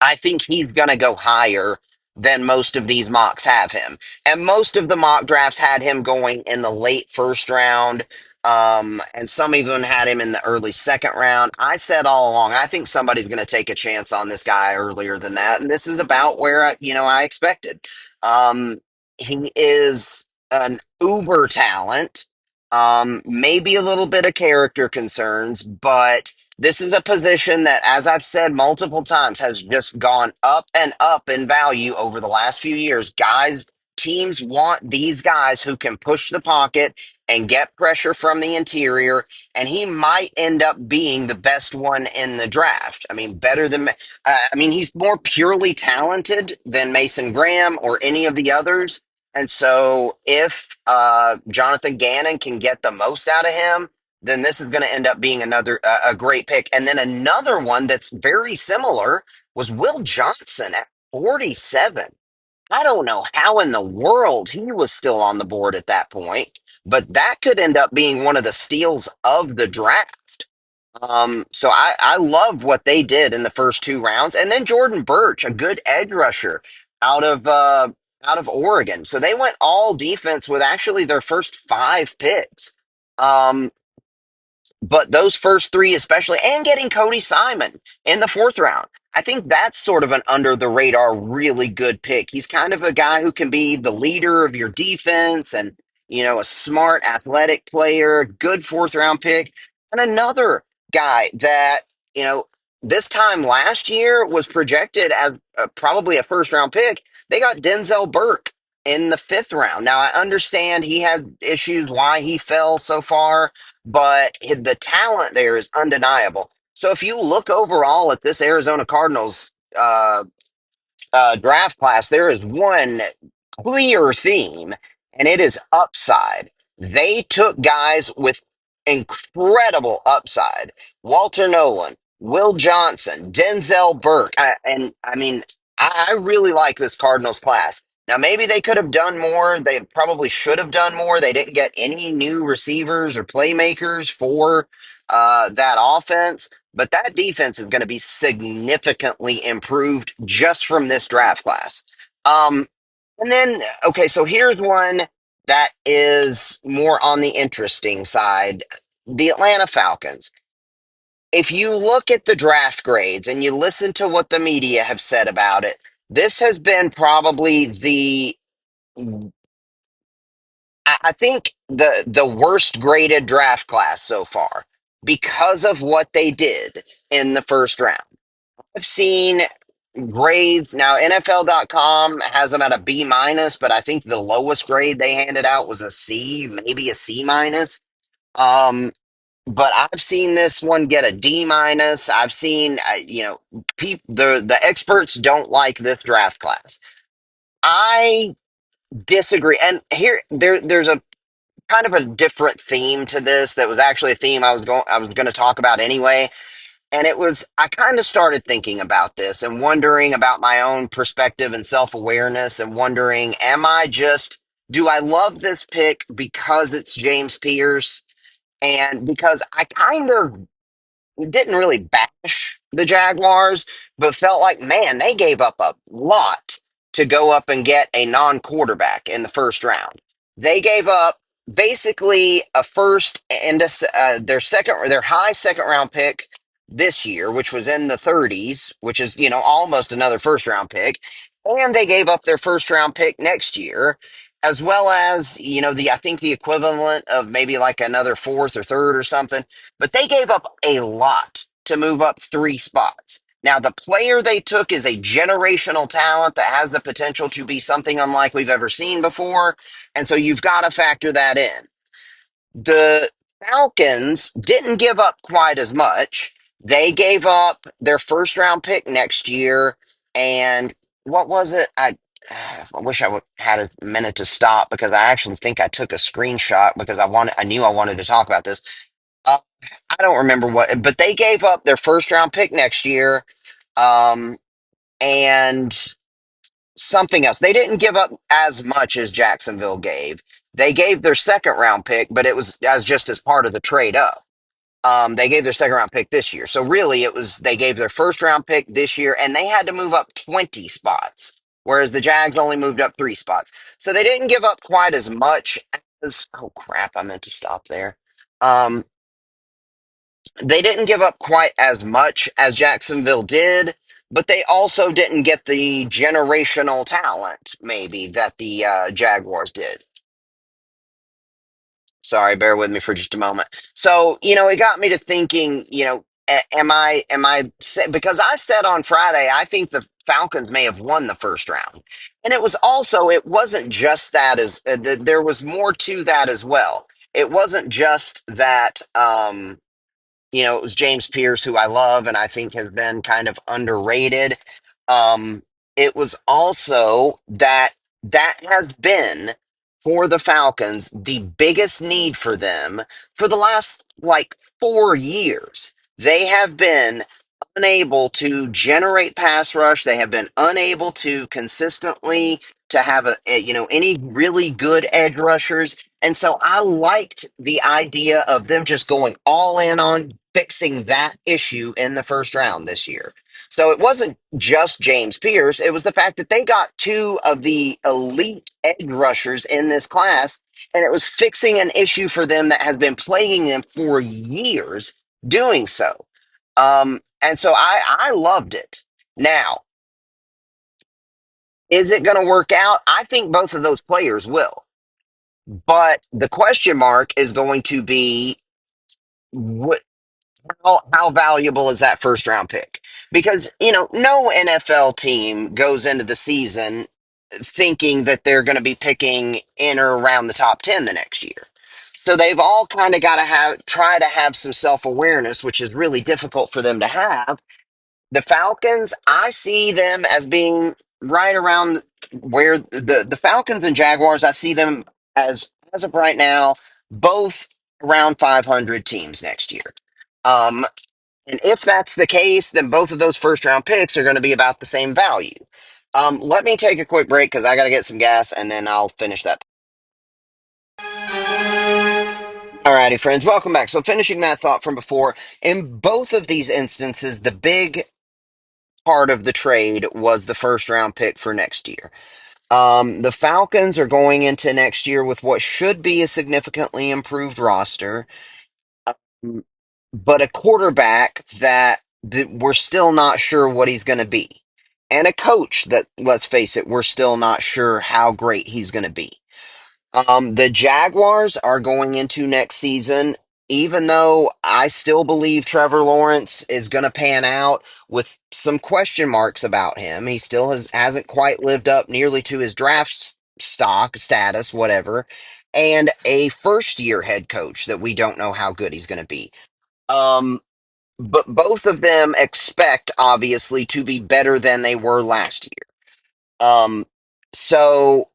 I think he's going to go higher than most of these mocks have him. And most of the mock drafts had him going in the late first round. And some even had him in the early second round. I said all along, I think somebody's going to take a chance on this guy earlier than that. And this is about where I expected. Um, he is an uber talent, maybe a little bit of character concerns, but this is a position that, as I've said multiple times, has just gone up and up in value over the last few years. Teams want these guys who can push the pocket and get pressure from the interior, and he might end up being the best one in the draft. I mean, he's more purely talented than Mason Graham or any of the others. And so if Jonathan Gannon can get the most out of him, then this is going to end up being another a great pick. And then another one that's very similar was Will Johnson at 47. I don't know how in the world he was still on the board at that point, but that could end up being one of the steals of the draft. So I love what they did in the first two rounds. And then Jordan Birch, a good edge rusher out of out of Oregon. So they went all defense with actually their first five picks. Um, but those first three, especially, and getting Cody Simon in the fourth round, I think that's sort of an under the radar, really good pick. He's kind of a guy who can be the leader of your defense, and a smart, athletic player, good fourth round pick, and another guy that, you know, this time last year was projected as probably a first round pick. They got Denzel Burke in the fifth round. Now, I understand he had issues why he fell so far, but the talent there is undeniable. So if you look overall at this Arizona Cardinals draft class, there is one clear theme, and it is upside. They took guys with incredible upside. Walter Nolan, Will Johnson, Denzel Burke. And I mean, I really like this Cardinals class. Now, maybe they could have done more. They probably should have done more. They didn't get any new receivers or playmakers for that offense. But that defense is going to be significantly improved just from this draft class. Um, and then, okay, so here's one that is more on the interesting side, the Atlanta Falcons. If you look at the draft grades and you listen to what the media have said about it, this has been probably I think the worst graded draft class so far because of what they did in the first round. I've seen grades now. NFL.com has them at a B minus, but I think the lowest grade they handed out was a C, maybe a C minus. Um, but I've seen this one get a D minus. I've seen, the experts don't like this draft class. I disagree, and there's a kind of a different theme to this that was actually a theme I was going to talk about anyway. And it was, I kind of started thinking about this and wondering about my own perspective and self awareness and wondering, do I love this pick because it's James Pierce? And because I kind of didn't really bash the Jaguars, but felt like, man, they gave up a lot to go up and get a non quarterback in the first round. They gave up basically a first and their high second round pick this year, which was in the 30s, which is, almost another first round pick. And they gave up their first round pick next year, as well as, I think the equivalent of maybe like another fourth or third or something, but they gave up a lot to move up three spots. Now, the player they took is a generational talent that has the potential to be something unlike we've ever seen before. And so you've got to factor that in. The Falcons didn't give up quite as much. They gave up their first round pick next year. And what was it? I wish I would had a minute to stop because I actually think I took a screenshot because I knew I wanted to talk about this. Uh, I don't remember what, but they gave up their first round pick next year, um, and something else. They didn't give up as much as Jacksonville gave. They gave their second round pick, but it was as part of the trade up. They gave their second round pick this year. So really, it was they gave their first round pick this year, and they had to move up 20 spots, whereas the Jags only moved up 3 spots. So they didn't give up quite as much as. Oh crap! I meant to stop there. Um, they didn't give up quite as much as Jacksonville did, but they also didn't get the generational talent, maybe, that the Jaguars did. Sorry, bear with me for just a moment. So, it got me to thinking, because I said on Friday, I think the Falcons may have won the first round. And it wasn't just that, there was more to that as well. It wasn't just that, it was James Pierce, who I love and I think has been kind of underrated. Um, it was also that has been for the Falcons the biggest need for them for the last like 4 years. They have been unable to generate pass rush. They have been unable to consistently to have any really good edge rushers. And so I liked the idea of them just going all in on fixing that issue in the first round this year. So it wasn't just James Pierce, it was the fact that they got two of the elite edge rushers in this class, and it was fixing an issue for them that has been plaguing them for years doing so. And so I loved it. Now, is it going to work out? I think both of those players will. But the question mark is going to be what, how valuable is that first round pick? Because, no NFL team goes into the season thinking that they're going to be picking in or around the top 10 the next year. So they've all kind of got to try to have some self awareness, which is really difficult for them to have. The Falcons, I see them as being right around where the Falcons and Jaguars, I see them as of right now, both around 500 teams next year. Um, and if that's the case, then both of those first round picks are going to be about the same value. Let me take a quick break because I got to get some gas and then I'll finish that. Alrighty, friends, welcome back. So, finishing that thought from before, in both of these instances, the big part of the trade was the first round pick for next year. The Falcons are going into next year with what should be a significantly improved roster, um, but a quarterback that we're still not sure what he's going to be, and a coach that, let's face it, we're still not sure how great he's going to be. The Jaguars are going into next season, even though I still believe Trevor Lawrence is going to pan out with some question marks about him. He still hasn't quite lived up nearly to his stock status, whatever, and a first year head coach that we don't know how good he's going to be. Um, but both of them expect, obviously, to be better than they were last year. So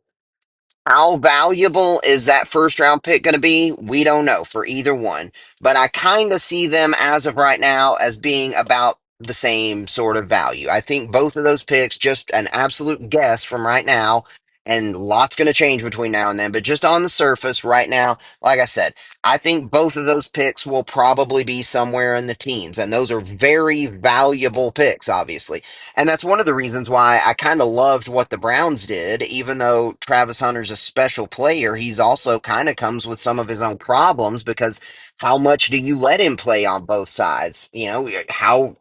how valuable is that first round pick going to be? We don't know for either one. But I kind of see them as of right now as being about the same sort of value. I think both of those picks, just an absolute guess from right now, and lots going to change between now and then. But just on the surface right now, like I said, I think both of those picks will probably be somewhere in the teens. And those are very valuable picks, obviously. And that's one of the reasons why I kind of loved what the Browns did. Even though Travis Hunter's a special player, he's also kind of comes with some of his own problems because how much do you let him play on both sides? How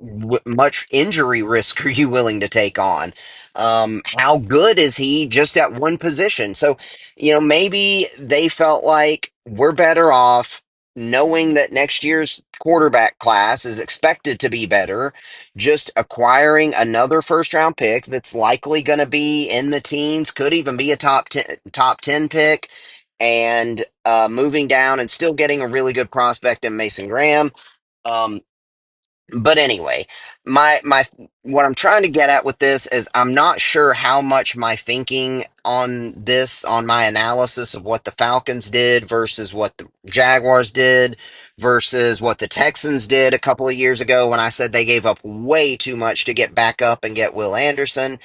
much injury risk are you willing to take on? How good is he just at one position? So, maybe they felt like we're better off knowing that next year's quarterback class is expected to be better, just acquiring another first round pick that's likely going to be in the teens, could even be a top 10 pick, and moving down and still getting a really good prospect in Mason Graham. Um, but anyway, my what I'm trying to get at with this is I'm not sure how much my thinking on my analysis of what the Falcons did versus what the Jaguars did versus what the Texans did a couple of years ago when I said they gave up way too much to get back up and get Will Anderson,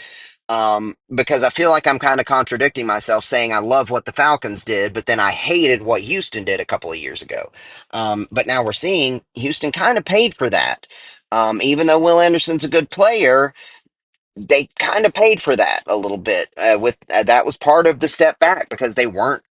because I feel like I'm kind of contradicting myself saying I love what the Falcons did, but then I hated what Houston did a couple of years ago. But now we're seeing Houston kind of paid for that. Even though Will Anderson's a good player, they kind of paid for that a little bit. With that was part of the step back because they weren't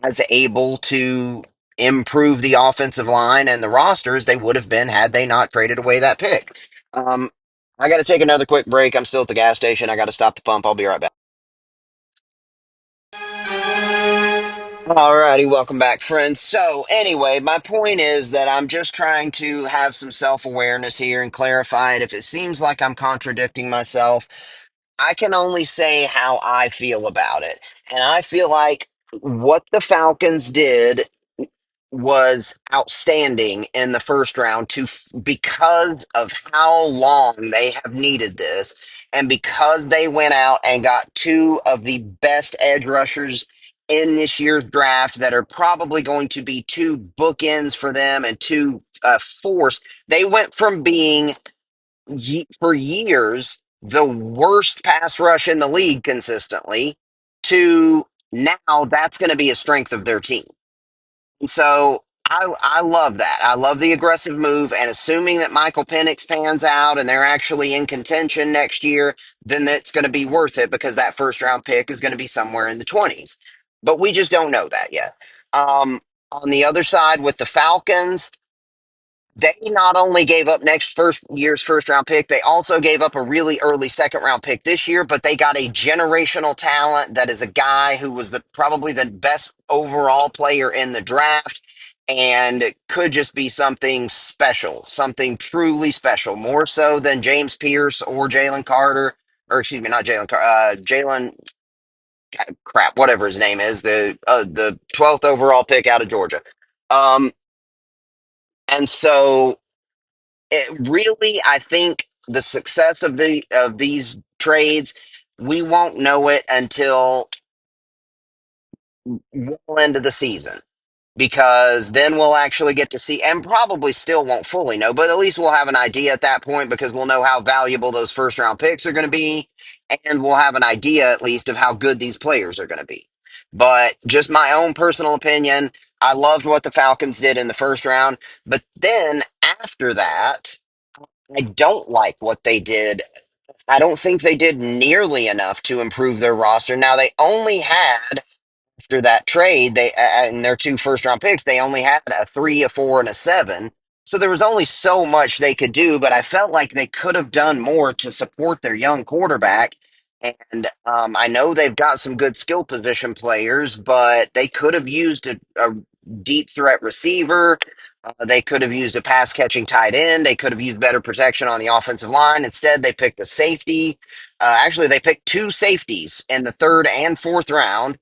as able to improve the offensive line and the rosters they would have been had they not traded away that pick. Um, I got to take another quick break. I'm still at the gas station. I got to stop the pump. I'll be right back. Alrighty, welcome back, friends. So, anyway, my point is that I'm just trying to have some self awareness here and clarify it. If it seems like I'm contradicting myself, I can only say how I feel about it. And I feel like what the Falcons did was outstanding in the first round because of how long they have needed this and because they went out and got two of the best edge rushers in this year's draft that are probably going to be two bookends for them and two force. They went from being for years the worst pass rush in the league consistently to now that's going to be a strength of their team. And so I love that. I love the aggressive move. And assuming that Michael Penix pans out and they're actually in contention next year, then that's going to be worth it because that first round pick is going to be somewhere in the 20s. But we just don't know that yet. On the other side with the Falcons, They not only gave up next first year's first round pick, they also gave up a really early second round pick this year, but they got a generational talent that is a guy who was probably the best overall player in the draft and could just be something special, something truly special, more so than James Pierce or Jalen Carter, or excuse me, not Jalen Carter, Jalen crap, whatever his name is, the 12th overall pick out of Georgia. Um, and so really, I think the success of these trades, we won't know it until well into the season because then we'll actually get to see, and probably still won't fully know, but at least we'll have an idea at that point because we'll know how valuable those first round picks are going to be, and we'll have an idea at least of how good these players are going to be. But just my own personal opinion, I loved what the Falcons did in the first round, but then after that, I don't like what they did. I don't think they did nearly enough to improve their roster. Now they only had after that trade, they and their two first round picks, they only had a 3, a 4, and a 7. So there was only so much they could do, but I felt like they could have done more to support their young quarterback. And I know they've got some good skill position players, but they could have used a deep threat receiver. They could have used a pass catching tight end. They could have used better protection on the offensive line. Instead, they picked a safety. Actually, they picked two safeties in the third and fourth round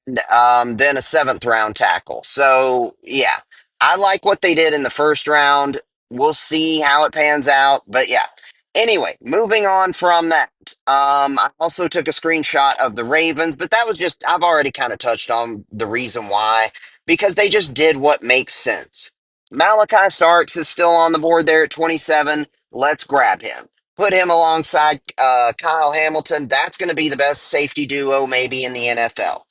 and then a seventh round tackle. So yeah, I like what they did in the first round. We'll see how it pans out, but yeah. Anyway, moving on from that. I also took a screenshot of the Ravens, but that was just I've already kind of touched on the reason why because they just did what makes sense. Malachi Starks is still on the board there at 27. Let's grab him. Put him alongside Kyle Hamilton. That's going to be the best safety duo maybe in the NFL.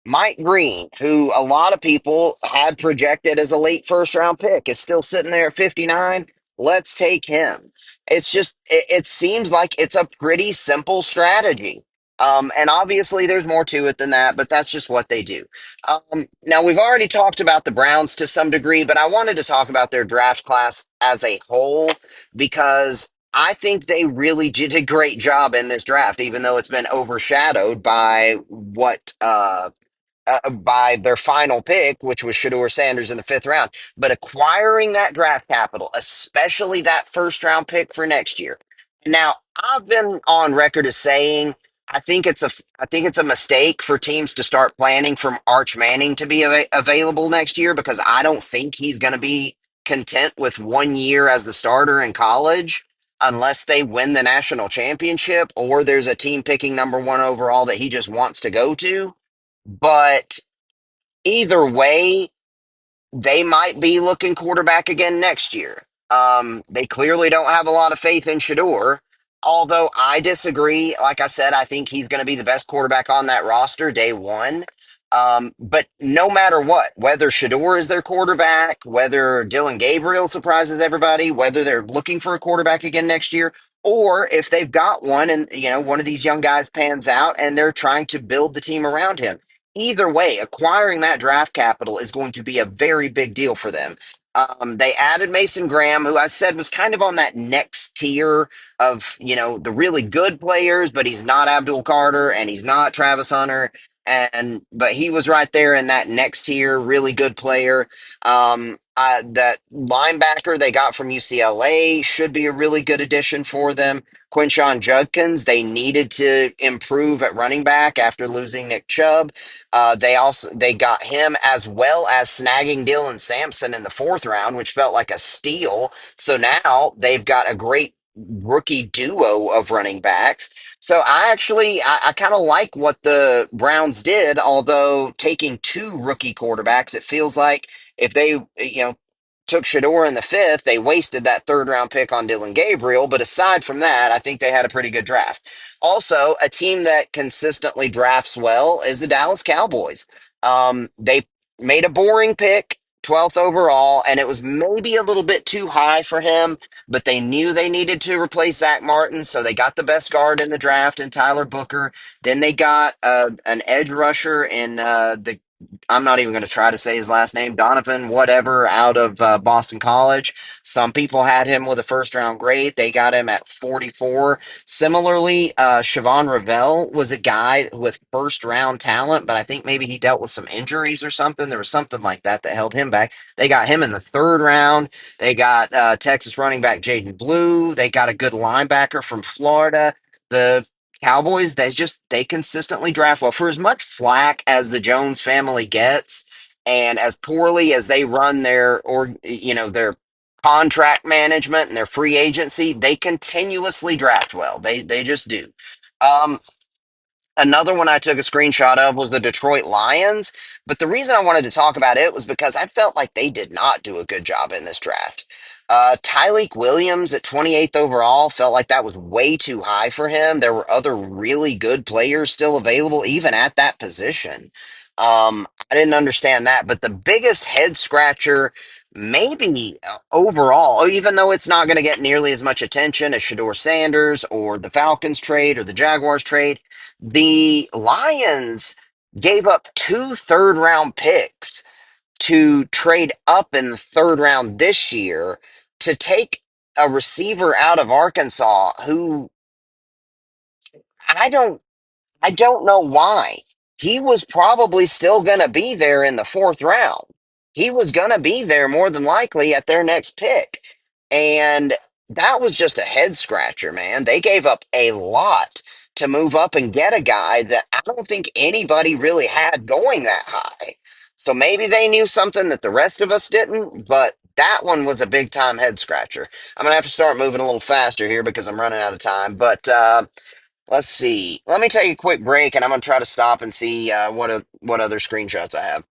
Mike Green, who a lot of people had projected as a late first round pick, is still sitting there at 59. Let's take him. It's just, it seems like it's a pretty simple strategy. And obviously, there's more to it than that, but that's just what they do. Now, we've already talked about the Browns to some degree, but I wanted to talk about their draft class as a whole because I think they really did a great job in this draft, even though it's been overshadowed by their final pick, which was Shador Sanders in the fifth round. But acquiring that draft capital, especially that first round pick for next year. Now, I've been on record as saying I think it's a mistake for teams to start planning for Arch Manning to be available next year because I don't think he's going to be content with 1 year as the starter in college unless they win the national championship or there's a team picking number one overall that he just wants to go to. But either way, they might be looking quarterback again next year. They clearly don't have a lot of faith in Shador, although I disagree. Like I said, I think he's going to be the best quarterback on that roster day one. But no matter what, whether Shador is their quarterback, whether Dylan Gabriel surprises everybody, whether they're looking for a quarterback again next year, or if they've got one and one of these young guys pans out and they're trying to build the team around him, either way, acquiring that draft capital is going to be a very big deal for them. They added Mason Graham, who I said was kind of on that next tier of, the really good players, but he's not Abdul Carter and he's not Travis Hunter. But he was right there in that next tier, really good player. That linebacker they got from UCLA should be a really good addition for them. Quinshawn Judkins, they needed to improve at running back after losing Nick Chubb. They got him as well as snagging Dylan Sampson in the fourth round, which felt like a steal. So now they've got a great rookie duo of running backs. So I kind of like what the Browns did, although taking two rookie quarterbacks, it feels like if they took Shador in the fifth, they wasted that third round pick on Dylan Gabriel. But aside from that, I think they had a pretty good draft. Also, a team that consistently drafts well is the Dallas Cowboys. They made a boring pick, 12th overall, and it was maybe a little bit too high for him, but they knew they needed to replace Zach Martin, so they got the best guard in the draft in Tyler Booker. Then they got an edge rusher in the I'm not even going to try to say his last name, Donovan, whatever, out of Boston College. Some people had him with a first round grade. They got him at 44. Similarly, Siobhan Ravel was a guy with first round talent, but I think maybe he dealt with some injuries or something. There was something like that that held him back. They got him in the third round. They got Texas running back Jaden Blue. They got a good linebacker from Florida. The Cowboys, they consistently draft well. For as much flack as the Jones family gets, and as poorly as they run their contract management and their free agency, they continuously draft well. They just do. Um, Another one I took a screenshot of was the Detroit Lions. But the reason I wanted to talk about it was because I felt like they did not do a good job in this draft. Tyleek Williams at 28th overall felt like that was way too high for him. There were other really good players still available, even at that position. I didn't understand that. But the biggest head scratcher, maybe overall, even though it's not going to get nearly as much attention as Shador Sanders or the Falcons trade or the Jaguars trade, the Lions gave up two third round picks to trade up in the third round this year to take a receiver out of Arkansas who I don't I don't know why. He was probably still going to be there in the fourth round. He was going to be there more than likely at their next pick. And that was just a head scratcher, man. They gave up a lot to move up and get a guy that I don't think anybody really had going that high. So maybe they knew something that the rest of us didn't, but that one was a big time head scratcher. I'm going to have to start moving a little faster here because I'm running out of time. But let's see. Let me take a quick break, and I'm gonna try to stop and see what other screenshots I have.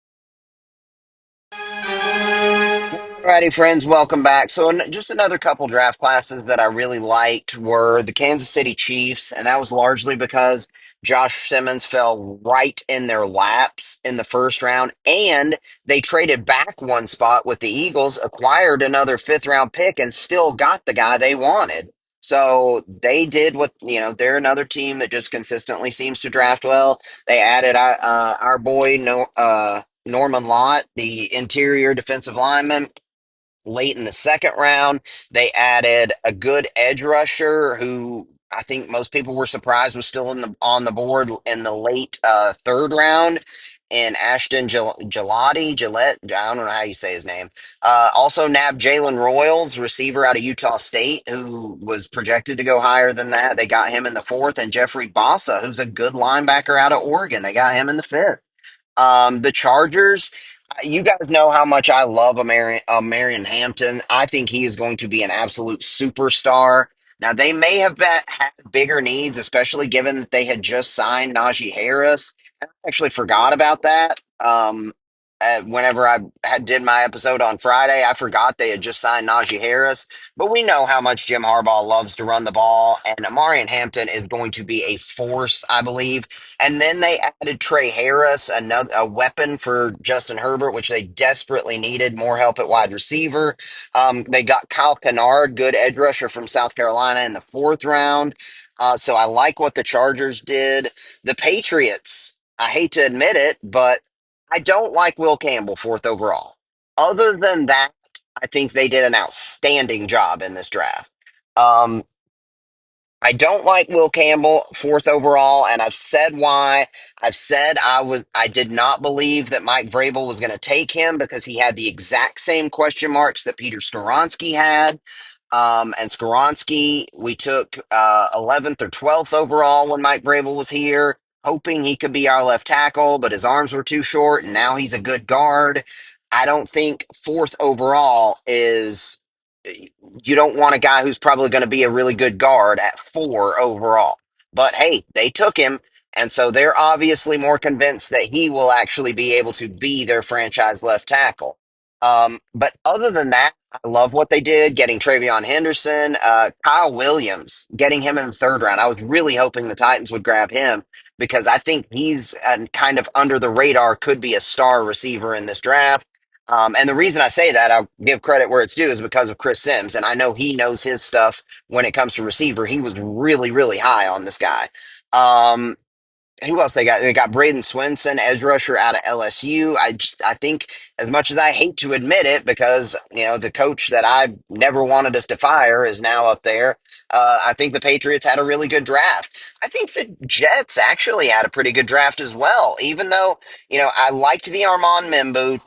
Alrighty, friends, welcome back. So, just another couple draft classes that I really liked were the Kansas City Chiefs, and that was largely because Josh Simmons fell right in their laps in the first round, and they traded back one spot with the Eagles, acquired another fifth round pick, and still got the guy they wanted. So they did they're another team that just consistently seems to draft well. They added our boy Norman Lott, the interior defensive lineman, late in the second round. They added a good edge rusher who I think most people were surprised was still on the board in the late third round. And Ashton Gillette, I don't know how you say his name. Also nabbed Jalen Royals, receiver out of Utah State, who was projected to go higher than that. They got him in the fourth, and Jeffrey Bassa, who's a good linebacker out of Oregon. They got him in the fifth. The Chargers, you guys know how much I love Marion Hampton. I think he is going to be an absolute superstar. Now, they may have had bigger needs, especially given that they had just signed Najee Harris. I actually forgot about that. Whenever did my episode on Friday, I forgot they had just signed Najee Harris. But we know how much Jim Harbaugh loves to run the ball, and Amarian Hampton is going to be a force, I believe. And then they added Trey Harris, another a weapon for Justin Herbert, which they desperately needed more help at wide receiver. They got Kyle Kennard, good edge rusher from South Carolina, in the fourth round. So I like what the Chargers did. The Patriots, I hate to admit it, but I don't like Will Campbell fourth overall. Other than that, I think they did an outstanding job in this draft. Um, I don't like Will Campbell fourth overall, and I've said why. I've said I did not believe that Mike Vrabel was going to take him because he had the exact same question marks that Peter Skoronsky had. And Skoronsky, we took 11th or 12th overall when Mike Vrabel was here, hoping he could be our left tackle, but his arms were too short, and now he's a good guard. I don't think fourth overall is you don't want a guy who's probably going to be a really good guard at four overall. But hey, they took him. And so they're obviously more convinced that he will actually be able to be their franchise left tackle. But other than that, I love what they did, getting Travion Henderson, Kyle Williams, getting him in the third round. I was really hoping the Titans would grab him because I think he's kind of under the radar, could be a star receiver in this draft. And the reason I say that, I'll give credit where it's due, is because of Chris Sims. And I know he knows his stuff when it comes to receiver. He was really, really high on this guy. Um, who else they got? They got Braden Swinson, edge rusher out of LSU. I think as much as I hate to admit it, because the coach that I never wanted us to fire is now up there. I think the Patriots had a really good draft. I think the Jets actually had a pretty good draft as well. Even though I liked the Armand Membu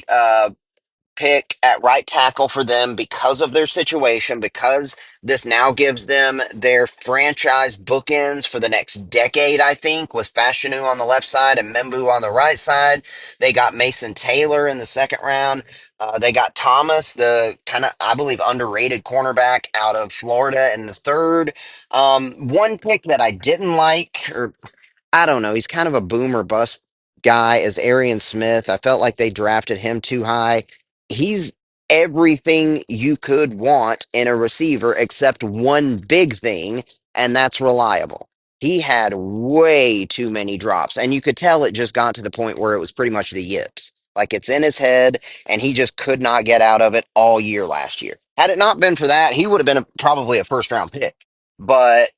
pick at right tackle for them because of their situation, because this now gives them their franchise bookends for the next decade, I think, with Fashanu on the left side and Membu on the right side. They got Mason Taylor in the second round. They got Thomas, the kind of, I believe, underrated cornerback out of Florida in the third. One pick that I didn't like, or I don't know. He's kind of a boomer bust guy as Arian Smith. I felt like they drafted him too high. He's everything you could want in a receiver except one big thing, and that's reliable. He had way too many drops, and you could tell it just got to the point where it was pretty much the yips. Like it's in his head, and he just could not get out of it all year last year. Had it not been for that, he would have been probably a first round pick. But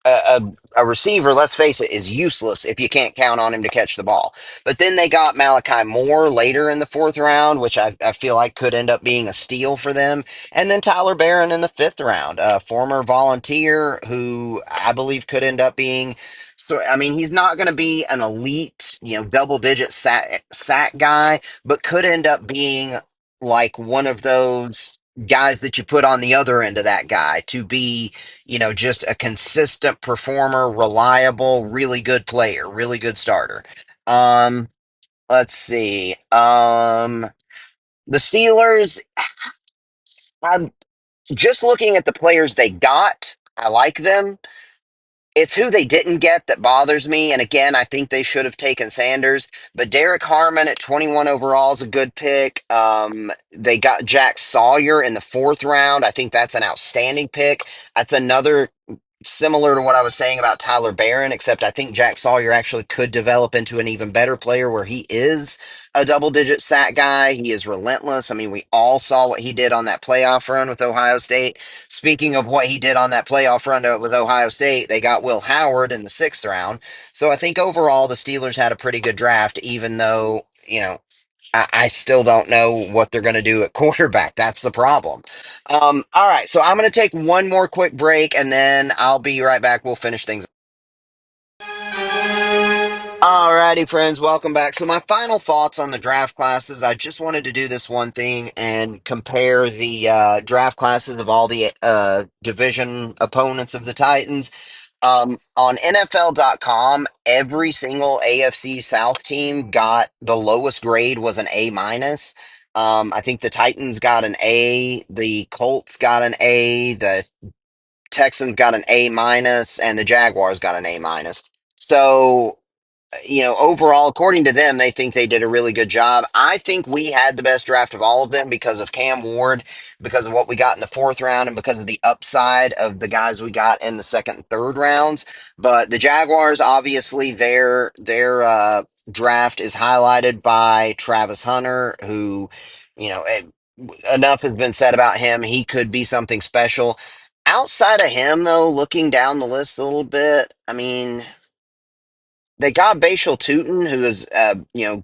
a receiver, let's face it, is useless if you can't count on him to catch the ball. But then they got Malachi Moore later in the fourth round, which I feel like could end up being a steal for them. And then Tyler Barron in the fifth round, a former volunteer who I believe could end up being. So, I mean, he's not going to be an elite, double digit sack guy, but could end up being like one of those guys that you put on the other end of that guy to be just a consistent performer, reliable, really good player, really good starter. Um, let's see. The Steelers, I'm just looking at the players they got. I like them. It's who they didn't get that bothers me. And again, I think they should have taken Sanders. But Derek Harmon at 21 overall is a good pick. They got Jack Sawyer in the fourth round. I think that's an outstanding pick. That's another similar to what I was saying about Tyler Barron, except I think Jack Sawyer actually could develop into an even better player where he is a double digit sack guy. He is relentless. I mean, we all saw what he did on that playoff run with Ohio State. Speaking of what he did on that playoff run with Ohio State, they got Will Howard in the sixth round. So I think overall the Steelers had a pretty good draft, even though, I still don't know what they're going to do at quarterback. That's the problem. All right, so I'm going to take one more quick break and then I'll be right back. We'll finish things. Alrighty, friends, welcome back. So, my final thoughts on the draft classes. I just wanted to do this one thing and compare the draft classes of all the division opponents of the Titans. On NFL.com, every single AFC South team got the lowest grade was an A minus. I think the Titans got an A, the Colts got an A, the Texans got an A minus, and the Jaguars got an A minus. So overall, according to them, they think they did a really good job. I think we had the best draft of all of them because of Cam Ward, because of what we got in the fourth round, and because of the upside of the guys we got in the second and third rounds. But the Jaguars, obviously, their draft is highlighted by Travis Hunter, who, enough has been said about him. He could be something special. Outside of him, though, looking down the list a little bit, I mean, they got Bashal Tutin, who is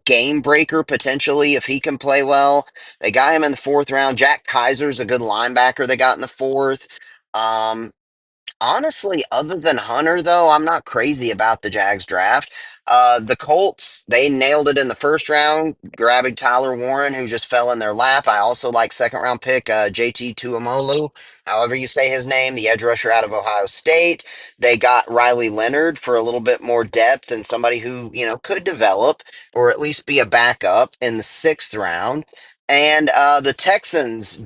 game breaker potentially if he can play well. They got him in the fourth round. Jack Kaiser's a good linebacker they got in the fourth. Um, Honestly, other than Hunter, though, I'm not crazy about the Jags draft. The Colts, they nailed it in the first round, grabbing Tyler Warren, who just fell in their lap. I also like second round pick JT Tuamolu, however you say his name, the edge rusher out of Ohio State. They got Riley Leonard for a little bit more depth and somebody who, could develop or at least be a backup in the sixth round. And the Texans,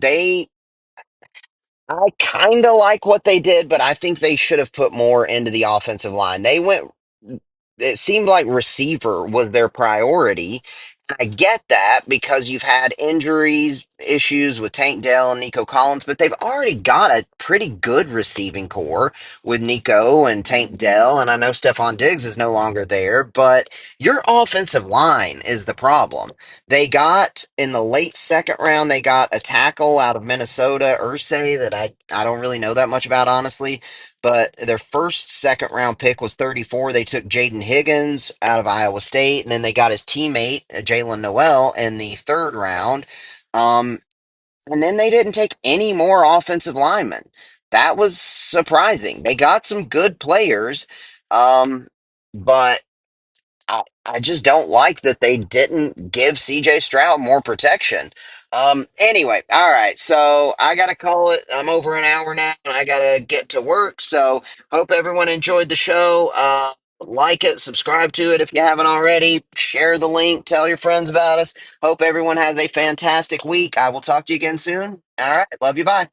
I kind of like what they did, but I think they should have put more into the offensive line. It seemed like receiver was their priority. I get that because you've had injuries, issues with Tank Dell and Nico Collins, but they've already got a pretty good receiving core with Nico and Tank Dell. And I know Stephon Diggs is no longer there, but your offensive line is the problem. They got in the late second round, they got a tackle out of Minnesota, Ursay, that I don't really know that much about, honestly. but their first second round pick was 34. They took Jaden Higgins out of Iowa State, and then they got his teammate, Jalen Noel, in the third round. Um, and then they didn't take any more offensive linemen. That was surprising. They got some good players, but I just don't like that they didn't give CJ Stroud more protection. Anyway, all right. So I got to call it. I'm over an hour now and I got to get to work. So hope everyone enjoyed the show. Like it, subscribe to it if you haven't already, share the link, tell your friends about us. Hope everyone has a fantastic week. I will talk to you again soon. All right. Love you. Bye.